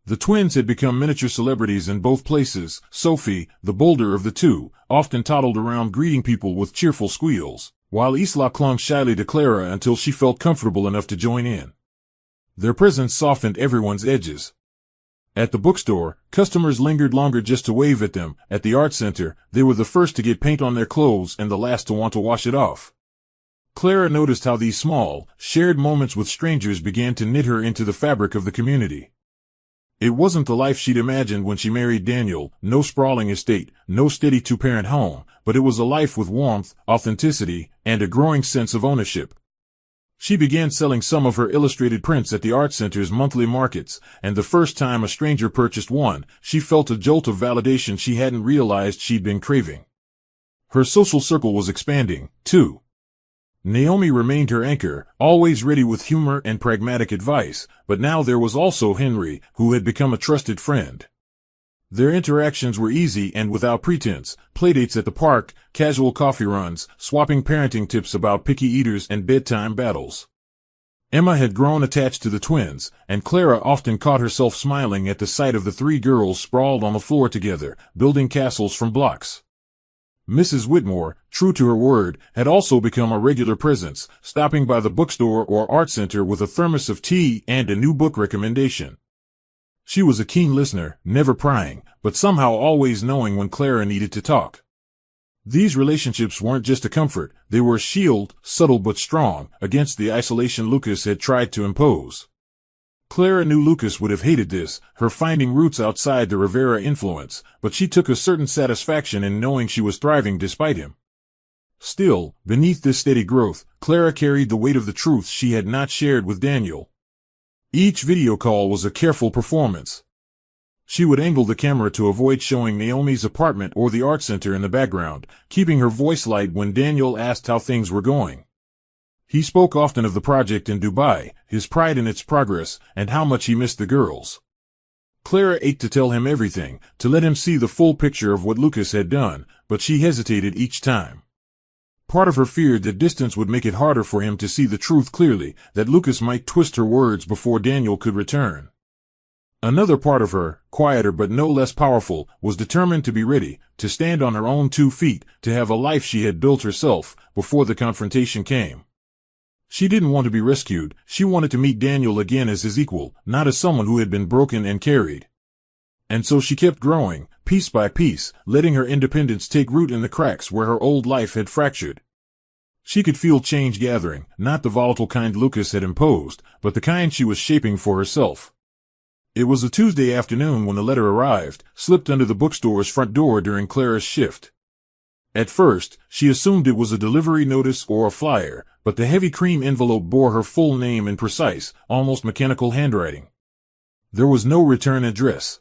The twins had become miniature celebrities in both places. Sophie, the bolder of the two, often toddled around greeting people with cheerful squeals, while Isla clung shyly to Clara until she felt comfortable enough to join in. Their presence softened everyone's edges. At the bookstore, customers lingered longer just to wave at them. At the art center, they were the first to get paint on their clothes and the last to want to wash it off. Clara noticed how these small, shared moments with strangers began to knit her into the fabric of the community. It wasn't the life she'd imagined when she married Daniel, no sprawling estate, no steady two-parent home, but it was a life with warmth, authenticity, and a growing sense of ownership. She began selling some of her illustrated prints at the art center's monthly markets, and the first time a stranger purchased one, she felt a jolt of validation she hadn't realized she'd been craving. Her social circle was expanding, too. Naomi remained her anchor, always ready with humor and pragmatic advice, but now there was also Henry, who had become a trusted friend. Their interactions were easy and without pretense, playdates at the park, casual coffee runs, swapping parenting tips about picky eaters and bedtime battles. Emma had grown attached to the twins, and Clara often caught herself smiling at the sight of the three girls sprawled on the floor together, building castles from blocks. Mrs. Whitmore, true to her word, had also become a regular presence, stopping by the bookstore or art center with a thermos of tea and a new book recommendation. She was a keen listener, never prying, but somehow always knowing when Clara needed to talk. These relationships weren't just a comfort, they were a shield, subtle but strong, against the isolation Lucas had tried to impose. Clara knew Lucas would have hated this, her finding roots outside the Rivera influence, but she took a certain satisfaction in knowing she was thriving despite him. Still, beneath this steady growth, Clara carried the weight of the truths she had not shared with Daniel. Each video call was a careful performance. She would angle the camera to avoid showing Naomi's apartment or the art center in the background, keeping her voice light when Daniel asked how things were going. He spoke often of the project in Dubai, his pride in its progress, and how much he missed the girls. Clara ached to tell him everything, to let him see the full picture of what Lucas had done, but she hesitated each time. Part of her feared that distance would make it harder for him to see the truth clearly, that Lucas might twist her words before Daniel could return. Another part of her, quieter but no less powerful, was determined to be ready, to stand on her own 2 feet, to have a life she had built herself, before the confrontation came. She didn't want to be rescued, she wanted to meet Daniel again as his equal, not as someone who had been broken and carried. And so she kept growing, piece by piece, letting her independence take root in the cracks where her old life had fractured. She could feel change gathering, not the volatile kind Lucas had imposed, but the kind she was shaping for herself. It was a Tuesday afternoon when the letter arrived, slipped under the bookstore's front door during Clara's shift. At first, she assumed it was a delivery notice or a flyer, but the heavy cream envelope bore her full name in precise, almost mechanical handwriting. There was no return address.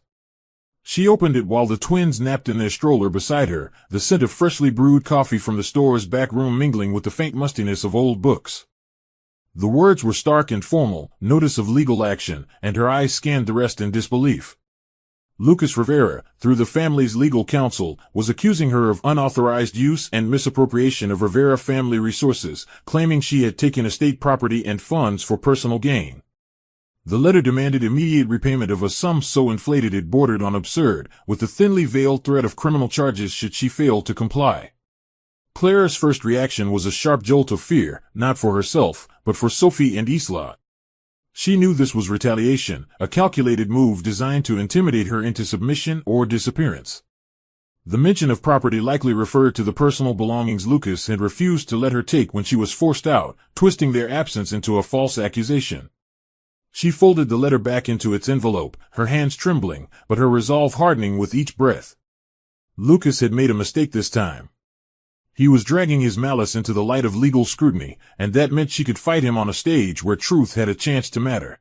She opened it while the twins napped in their stroller beside her, the scent of freshly brewed coffee from the store's back room mingling with the faint mustiness of old books. The words were stark and formal, notice of legal action, and her eyes scanned the rest in disbelief. Lucas Rivera, through the family's legal counsel, was accusing her of unauthorized use and misappropriation of Rivera family resources, claiming she had taken estate property and funds for personal gain. The letter demanded immediate repayment of a sum so inflated it bordered on absurd, with the thinly veiled threat of criminal charges should she fail to comply. Clara's first reaction was a sharp jolt of fear, not for herself, but for Sophie and Isla. She knew this was retaliation, a calculated move designed to intimidate her into submission or disappearance. The mention of property likely referred to the personal belongings Lucas had refused to let her take when she was forced out, twisting their absence into a false accusation. She folded the letter back into its envelope, her hands trembling, but her resolve hardening with each breath. Lucas had made a mistake this time. He was dragging his malice into the light of legal scrutiny, and that meant she could fight him on a stage where truth had a chance to matter.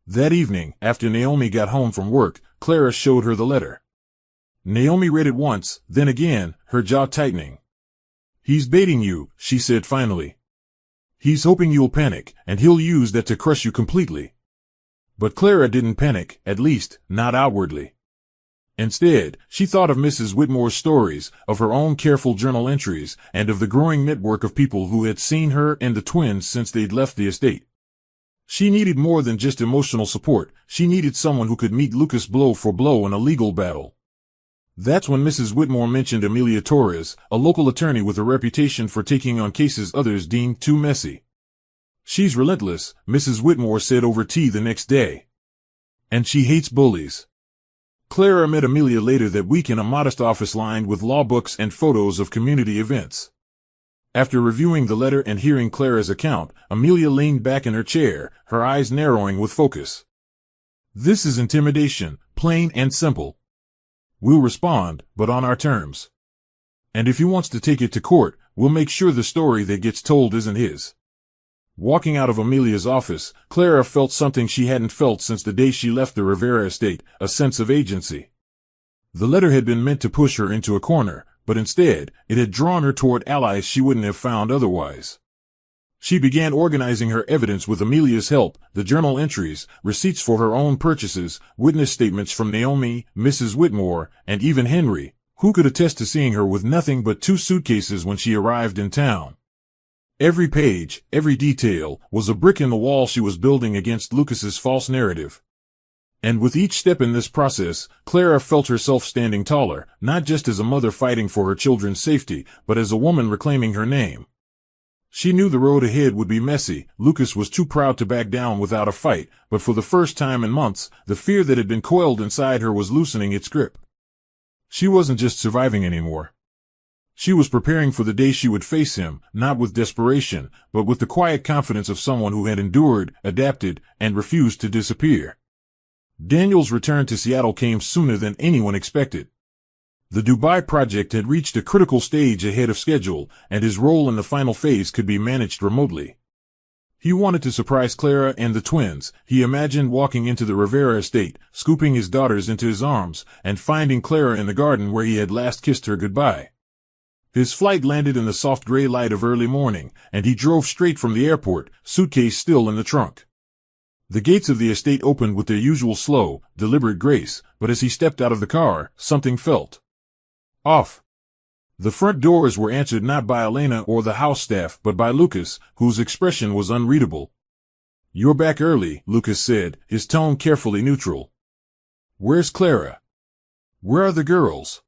That evening, after Naomi got home from work, Clara showed her the letter. Naomi read it once, then again, her jaw tightening. "He's baiting you," she said finally. "He's hoping you'll panic, and he'll use that to crush you completely." But Clara didn't panic, at least, not outwardly. Instead, she thought of Mrs. Whitmore's stories, of her own careful journal entries, and of the growing network of people who had seen her and the twins since they'd left the estate. She needed more than just emotional support, she needed someone who could meet Lucas blow for blow in a legal battle. That's when Mrs. Whitmore mentioned Amelia Torres, a local attorney with a reputation for taking on cases others deemed too messy. "She's relentless," Mrs. Whitmore said over tea the next day. "And she hates bullies." Clara met Amelia later that week in a modest office lined with law books and photos of community events. After reviewing the letter and hearing Clara's account, Amelia leaned back in her chair, her eyes narrowing with focus. "This is intimidation, plain and simple. We'll respond, but on our terms. And if he wants to take it to court, we'll make sure the story that gets told isn't his." Walking out of Amelia's office, Clara felt something she hadn't felt since the day she left the Rivera estate, a sense of agency. The letter had been meant to push her into a corner, but instead, it had drawn her toward allies she wouldn't have found otherwise. She began organizing her evidence with Amelia's help, the journal entries, receipts for her own purchases, witness statements from Naomi, Mrs. Whitmore, and even Henry, who could attest to seeing her with nothing but 2 suitcases when she arrived in town. Every page, every detail, was a brick in the wall she was building against Lucas's false narrative. And with each step in this process, Clara felt herself standing taller, not just as a mother fighting for her children's safety, but as a woman reclaiming her name. She knew the road ahead would be messy, Lucas was too proud to back down without a fight, but for the first time in months, the fear that had been coiled inside her was loosening its grip. She wasn't just surviving anymore. She was preparing for the day she would face him, not with desperation, but with the quiet confidence of someone who had endured, adapted, and refused to disappear. Daniel's return to Seattle came sooner than anyone expected. The Dubai project had reached a critical stage ahead of schedule, and his role in the final phase could be managed remotely. He wanted to surprise Clara and the twins. He imagined walking into the Rivera estate, scooping his daughters into his arms, and finding Clara in the garden where he had last kissed her goodbye. His flight landed in the soft gray light of early morning, and he drove straight from the airport, suitcase still in the trunk. The gates of the estate opened with their usual slow, deliberate grace, but as he stepped out of the car, something felt off. The front doors were answered not by Elena or the house staff but by Lucas, whose expression was unreadable. "You're back early," Lucas said, his tone carefully neutral. "Where's Clara? Where are the girls?"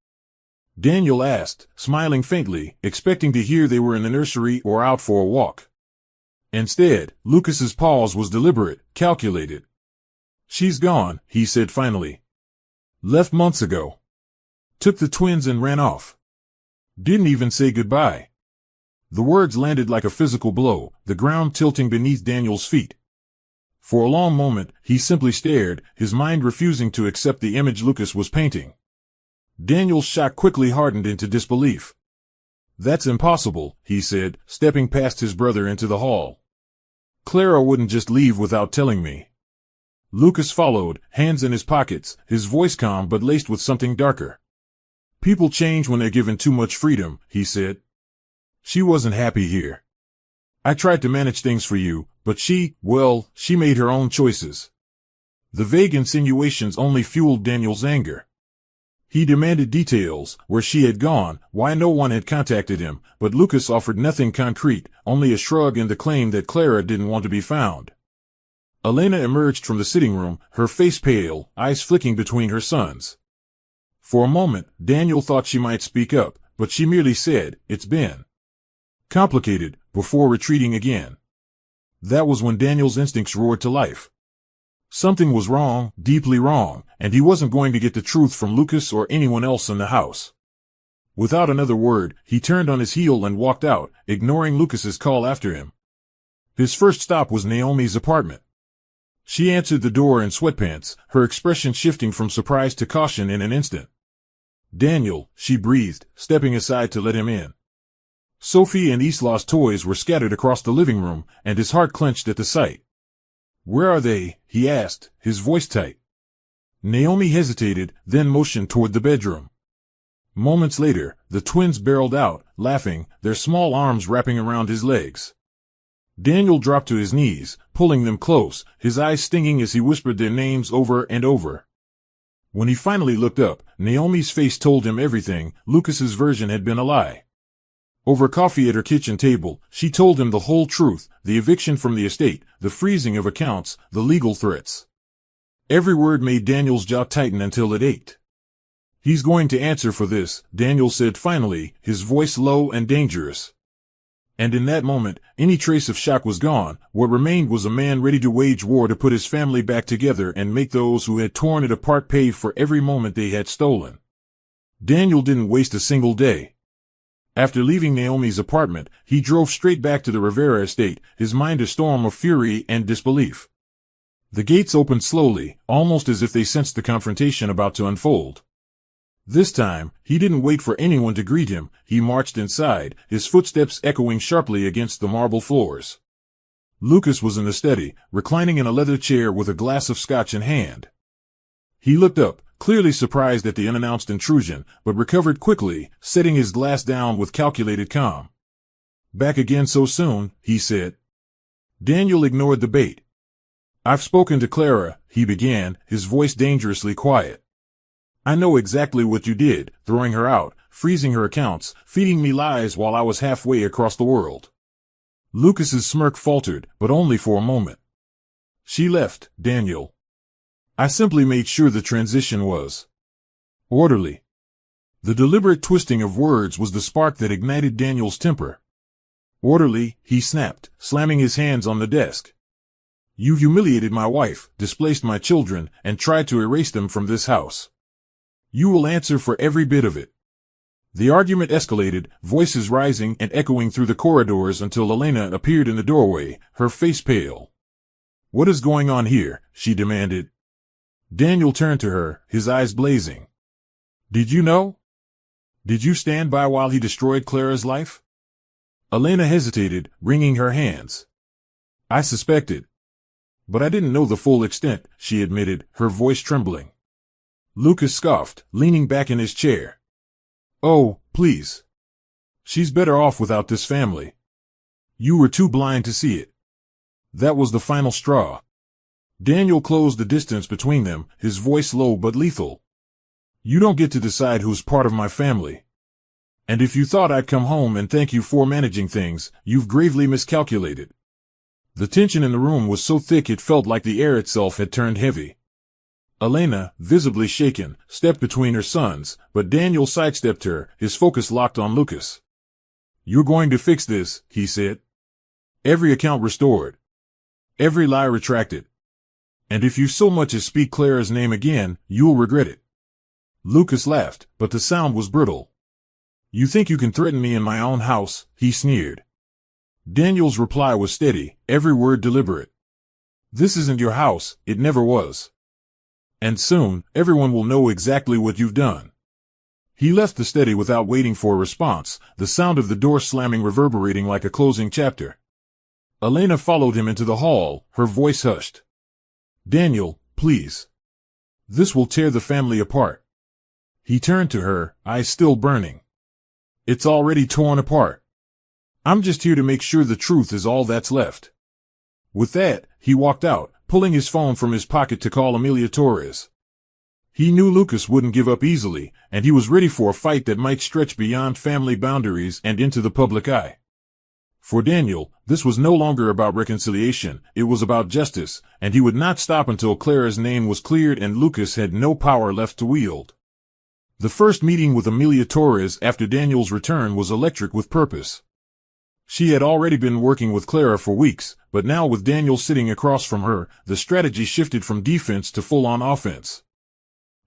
Daniel asked, smiling faintly, expecting to hear they were in the nursery or out for a walk. Instead, Lucas's pause was deliberate, calculated. "She's gone," he said finally. "Left months ago. Took the twins and ran off. Didn't even say goodbye." The words landed like a physical blow, the ground tilting beneath Daniel's feet. For a long moment, he simply stared, his mind refusing to accept the image Lucas was painting. Daniel's shock quickly hardened into disbelief. "That's impossible," he said, stepping past his brother into the hall. "Clara wouldn't just leave without telling me." Lucas followed, hands in his pockets, his voice calm but laced with something darker. "People change when they're given too much freedom," he said. "She wasn't happy here. I tried to manage things for you, but she made her own choices." The vague insinuations only fueled Daniel's anger. He demanded details, where she had gone, why no one had contacted him, but Lucas offered nothing concrete, only a shrug and the claim that Clara didn't want to be found. Elena emerged from the sitting room, her face pale, eyes flicking between her sons. For a moment, Daniel thought she might speak up, but she merely said, "It's been complicated," before retreating again. That was when Daniel's instincts roared to life. Something was wrong, deeply wrong, and he wasn't going to get the truth from Lucas or anyone else in the house. Without another word, he turned on his heel and walked out, ignoring Lucas's call after him. His first stop was Naomi's apartment. She answered the door in sweatpants, her expression shifting from surprise to caution in an instant. "Daniel," she breathed, stepping aside to let him in. Sophie and Isla's toys were scattered across the living room, and his heart clenched at the sight. "Where are they?" he asked, his voice tight. Naomi hesitated, then motioned toward the bedroom. Moments later, the twins barreled out, laughing, their small arms wrapping around his legs. Daniel dropped to his knees, pulling them close, his eyes stinging as he whispered their names over and over. When he finally looked up, Naomi's face told him everything. Lucas's version had been a lie. Over coffee at her kitchen table, she told him the whole truth, the eviction from the estate, the freezing of accounts, the legal threats. Every word made Daniel's jaw tighten until it ached. "He's going to answer for this," Daniel said finally, his voice low and dangerous. And in that moment, any trace of shock was gone. What remained was a man ready to wage war to put his family back together and make those who had torn it apart pay for every moment they had stolen. Daniel didn't waste a single day. After leaving Naomi's apartment, he drove straight back to the Rivera estate, his mind a storm of fury and disbelief. The gates opened slowly, almost as if they sensed the confrontation about to unfold. This time, he didn't wait for anyone to greet him. He marched inside, his footsteps echoing sharply against the marble floors. Lucas was in the study, reclining in a leather chair with a glass of scotch in hand. He looked up, clearly surprised at the unannounced intrusion, but recovered quickly, setting his glass down with calculated calm. "Back again so soon," he said. Daniel ignored the bait. "I've spoken to Clara," he began, his voice dangerously quiet. "I know exactly what you did, throwing her out, freezing her accounts, feeding me lies while I was halfway across the world." Lucas's smirk faltered, but only for a moment. "She left, Daniel. I simply made sure the transition was orderly." The deliberate twisting of words was the spark that ignited Daniel's temper. "Orderly," he snapped, slamming his hands on the desk. "You humiliated my wife, displaced my children, and tried to erase them from this house. You will answer for every bit of it." The argument escalated, voices rising and echoing through the corridors until Elena appeared in the doorway, her face pale. "What is going on here?" she demanded. Daniel turned to her, his eyes blazing. "Did you know? Did you stand by while he destroyed Clara's life?" Elena hesitated, wringing her hands. I suspected. But I didn't know the full extent, she admitted, her voice trembling. Lucas scoffed, leaning back in his chair. Oh, please. She's better off without this family. You were too blind to see it. That was the final straw. Daniel closed the distance between them, his voice low but lethal. You don't get to decide who's part of my family. And if you thought I'd come home and thank you for managing things, you've gravely miscalculated. The tension in the room was so thick it felt like the air itself had turned heavy. Elena, visibly shaken, stepped between her sons, but Daniel sidestepped her, his focus locked on Lucas. You're going to fix this, he said. Every account restored. Every lie retracted. And if you so much as speak Clara's name again, you'll regret it. Lucas laughed, but the sound was brittle. You think you can threaten me in my own house, he sneered. Daniel's reply was steady, every word deliberate. This isn't your house, it never was. And soon, everyone will know exactly what you've done. He left the study without waiting for a response, the sound of the door slamming reverberating like a closing chapter. Elena followed him into the hall, her voice hushed. Daniel, please. This will tear the family apart. He turned to her, eyes still burning. It's already torn apart. I'm just here to make sure the truth is all that's left. With that, he walked out, pulling his phone from his pocket to call Amelia Torres. He knew Lucas wouldn't give up easily, and he was ready for a fight that might stretch beyond family boundaries and into the public eye. For Daniel, this was no longer about reconciliation, it was about justice, and he would not stop until Clara's name was cleared and Lucas had no power left to wield. The first meeting with Amelia Torres after Daniel's return was electric with purpose. She had already been working with Clara for weeks, but now with Daniel sitting across from her, the strategy shifted from defense to full-on offense.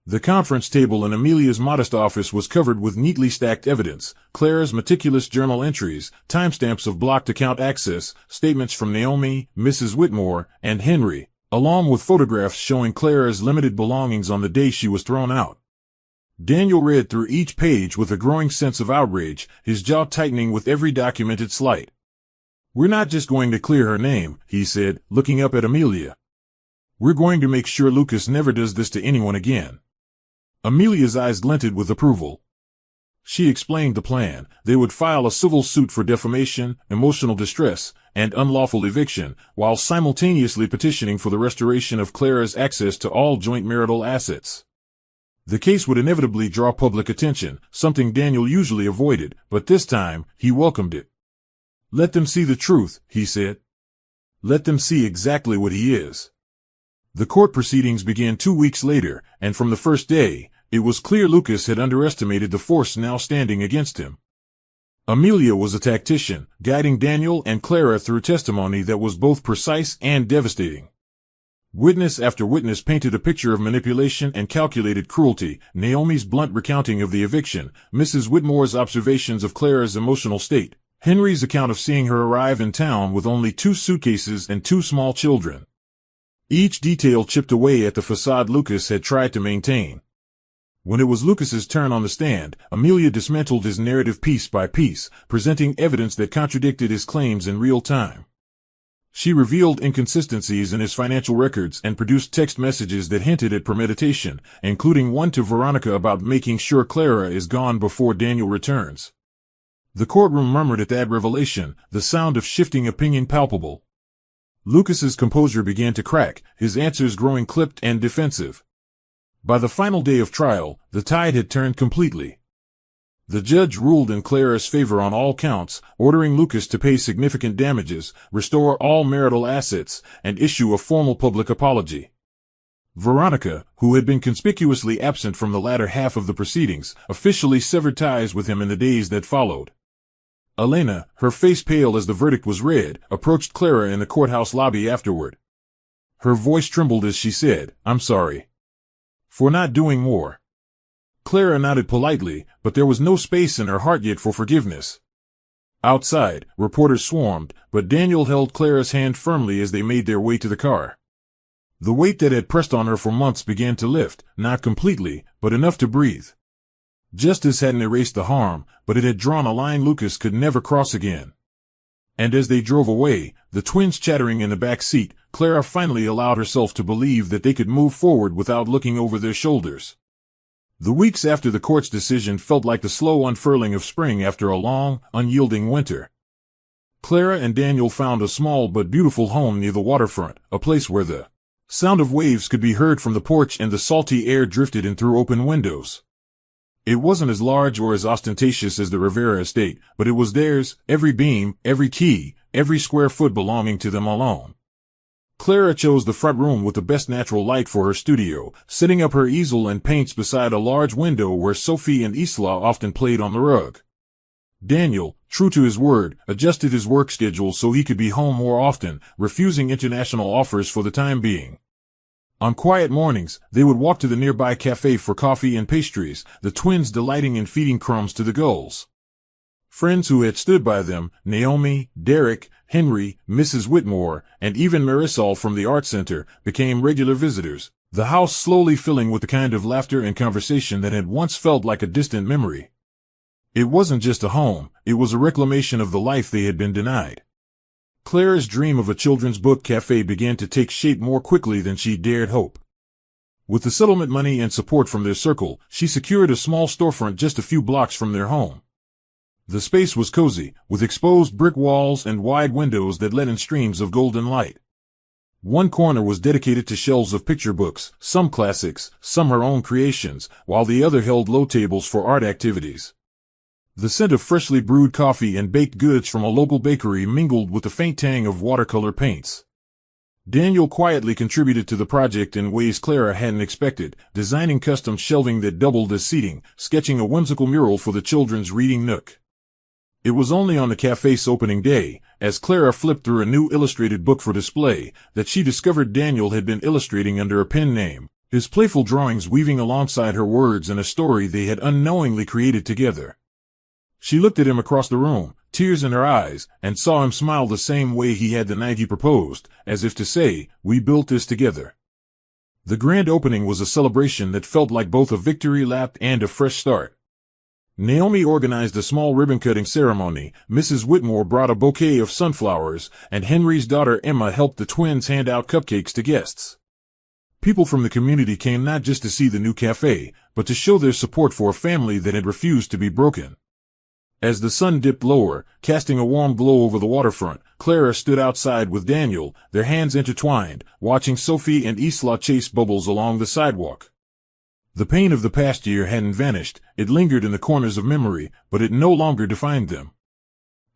The conference table in Amelia's modest office was covered with neatly stacked evidence, Clara's meticulous journal entries, timestamps of blocked account access, statements from Naomi, Mrs. Whitmore, and Henry, along with photographs showing Clara's limited belongings on the day she was thrown out. Daniel read through each page with a growing sense of outrage, his jaw tightening with every documented slight. We're not just going to clear her name, he said, looking up at Amelia. We're going to make sure Lucas never does this to anyone again. Amelia's eyes glinted with approval. She explained the plan. They would file a civil suit for defamation, emotional distress, and unlawful eviction, while simultaneously petitioning for the restoration of Clara's access to all joint marital assets. The case would inevitably draw public attention, something Daniel usually avoided, but this time, he welcomed it. Let them see the truth, he said. Let them see exactly what he is. The court proceedings began 2 weeks later, and from the first day, it was clear Lucas had underestimated the force now standing against him. Amelia was a tactician, guiding Daniel and Clara through testimony that was both precise and devastating. Witness after witness painted a picture of manipulation and calculated cruelty, Naomi's blunt recounting of the eviction, Mrs. Whitmore's observations of Clara's emotional state, Henry's account of seeing her arrive in town with only 2 suitcases and 2 small children. Each detail chipped away at the facade Lucas had tried to maintain. When it was Lucas's turn on the stand, Amelia dismantled his narrative piece by piece, presenting evidence that contradicted his claims in real time. She revealed inconsistencies in his financial records and produced text messages that hinted at premeditation, including one to Veronica about making sure Clara is gone before Daniel returns. The courtroom murmured at that revelation, the sound of shifting opinion palpable. Lucas's composure began to crack, his answers growing clipped and defensive. By the final day of trial, the tide had turned completely. The judge ruled in Clara's favor on all counts, ordering Lucas to pay significant damages, restore all marital assets, and issue a formal public apology. Veronica, who had been conspicuously absent from the latter half of the proceedings, officially severed ties with him in the days that followed. Elena, her face pale as the verdict was read, approached Clara in the courthouse lobby afterward. Her voice trembled as she said, "I'm sorry for not doing more." Clara nodded politely, but there was no space in her heart yet for forgiveness. Outside, reporters swarmed, but Daniel held Clara's hand firmly as they made their way to the car. The weight that had pressed on her for months began to lift, not completely, but enough to breathe. Justice hadn't erased the harm, but it had drawn a line Lucas could never cross again. And as they drove away, the twins chattering in the back seat, Clara finally allowed herself to believe that they could move forward without looking over their shoulders. The weeks after the court's decision felt like the slow unfurling of spring after a long, unyielding winter. Clara and Daniel found a small but beautiful home near the waterfront, a place where the sound of waves could be heard from the porch and the salty air drifted in through open windows. It wasn't as large or as ostentatious as the Rivera estate, but it was theirs, every beam, every key, every square foot belonging to them alone. Clara chose the front room with the best natural light for her studio, setting up her easel and paints beside a large window where Sophie and Isla often played on the rug. Daniel, true to his word, adjusted his work schedule so he could be home more often, refusing international offers for the time being. On quiet mornings, they would walk to the nearby cafe for coffee and pastries, the twins delighting in feeding crumbs to the gulls. Friends who had stood by them, Naomi, Derek, Henry, Mrs. Whitmore, and even Marisol from the Art Center, became regular visitors, the house slowly filling with the kind of laughter and conversation that had once felt like a distant memory. It wasn't just a home, it was a reclamation of the life they had been denied. Clara's dream of a children's book cafe began to take shape more quickly than she dared hope. With the settlement money and support from their circle, she secured a small storefront just a few blocks from their home. The space was cozy, with exposed brick walls and wide windows that let in streams of golden light. One corner was dedicated to shelves of picture books, some classics, some her own creations, while the other held low tables for art activities. The scent of freshly brewed coffee and baked goods from a local bakery mingled with the faint tang of watercolor paints. Daniel quietly contributed to the project in ways Clara hadn't expected, designing custom shelving that doubled as seating, sketching a whimsical mural for the children's reading nook. It was only on the cafe's opening day, as Clara flipped through a new illustrated book for display, that she discovered Daniel had been illustrating under a pen name, his playful drawings weaving alongside her words in a story they had unknowingly created together. She looked at him across the room, tears in her eyes, and saw him smile the same way he had the night he proposed, as if to say, "We built this together." The grand opening was a celebration that felt like both a victory lap and a fresh start. Naomi organized a small ribbon-cutting ceremony, Mrs. Whitmore brought a bouquet of sunflowers, and Henry's daughter Emma helped the twins hand out cupcakes to guests. People from the community came not just to see the new cafe, but to show their support for a family that had refused to be broken. As the sun dipped lower, casting a warm glow over the waterfront, Clara stood outside with Daniel, their hands intertwined, watching Sophie and Isla chase bubbles along the sidewalk. The pain of the past year hadn't vanished, it lingered in the corners of memory, but it no longer defined them.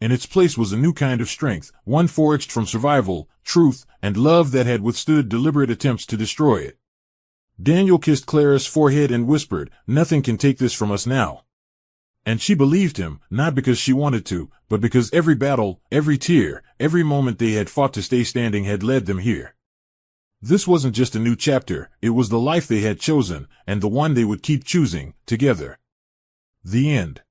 In its place was a new kind of strength, one forged from survival, truth, and love that had withstood deliberate attempts to destroy it. Daniel kissed Clara's forehead and whispered, "Nothing can take this from us now." And she believed him, not because she wanted to, but because every battle, every tear, every moment they had fought to stay standing had led them here. This wasn't just a new chapter, it was the life they had chosen, and the one they would keep choosing, together. The end.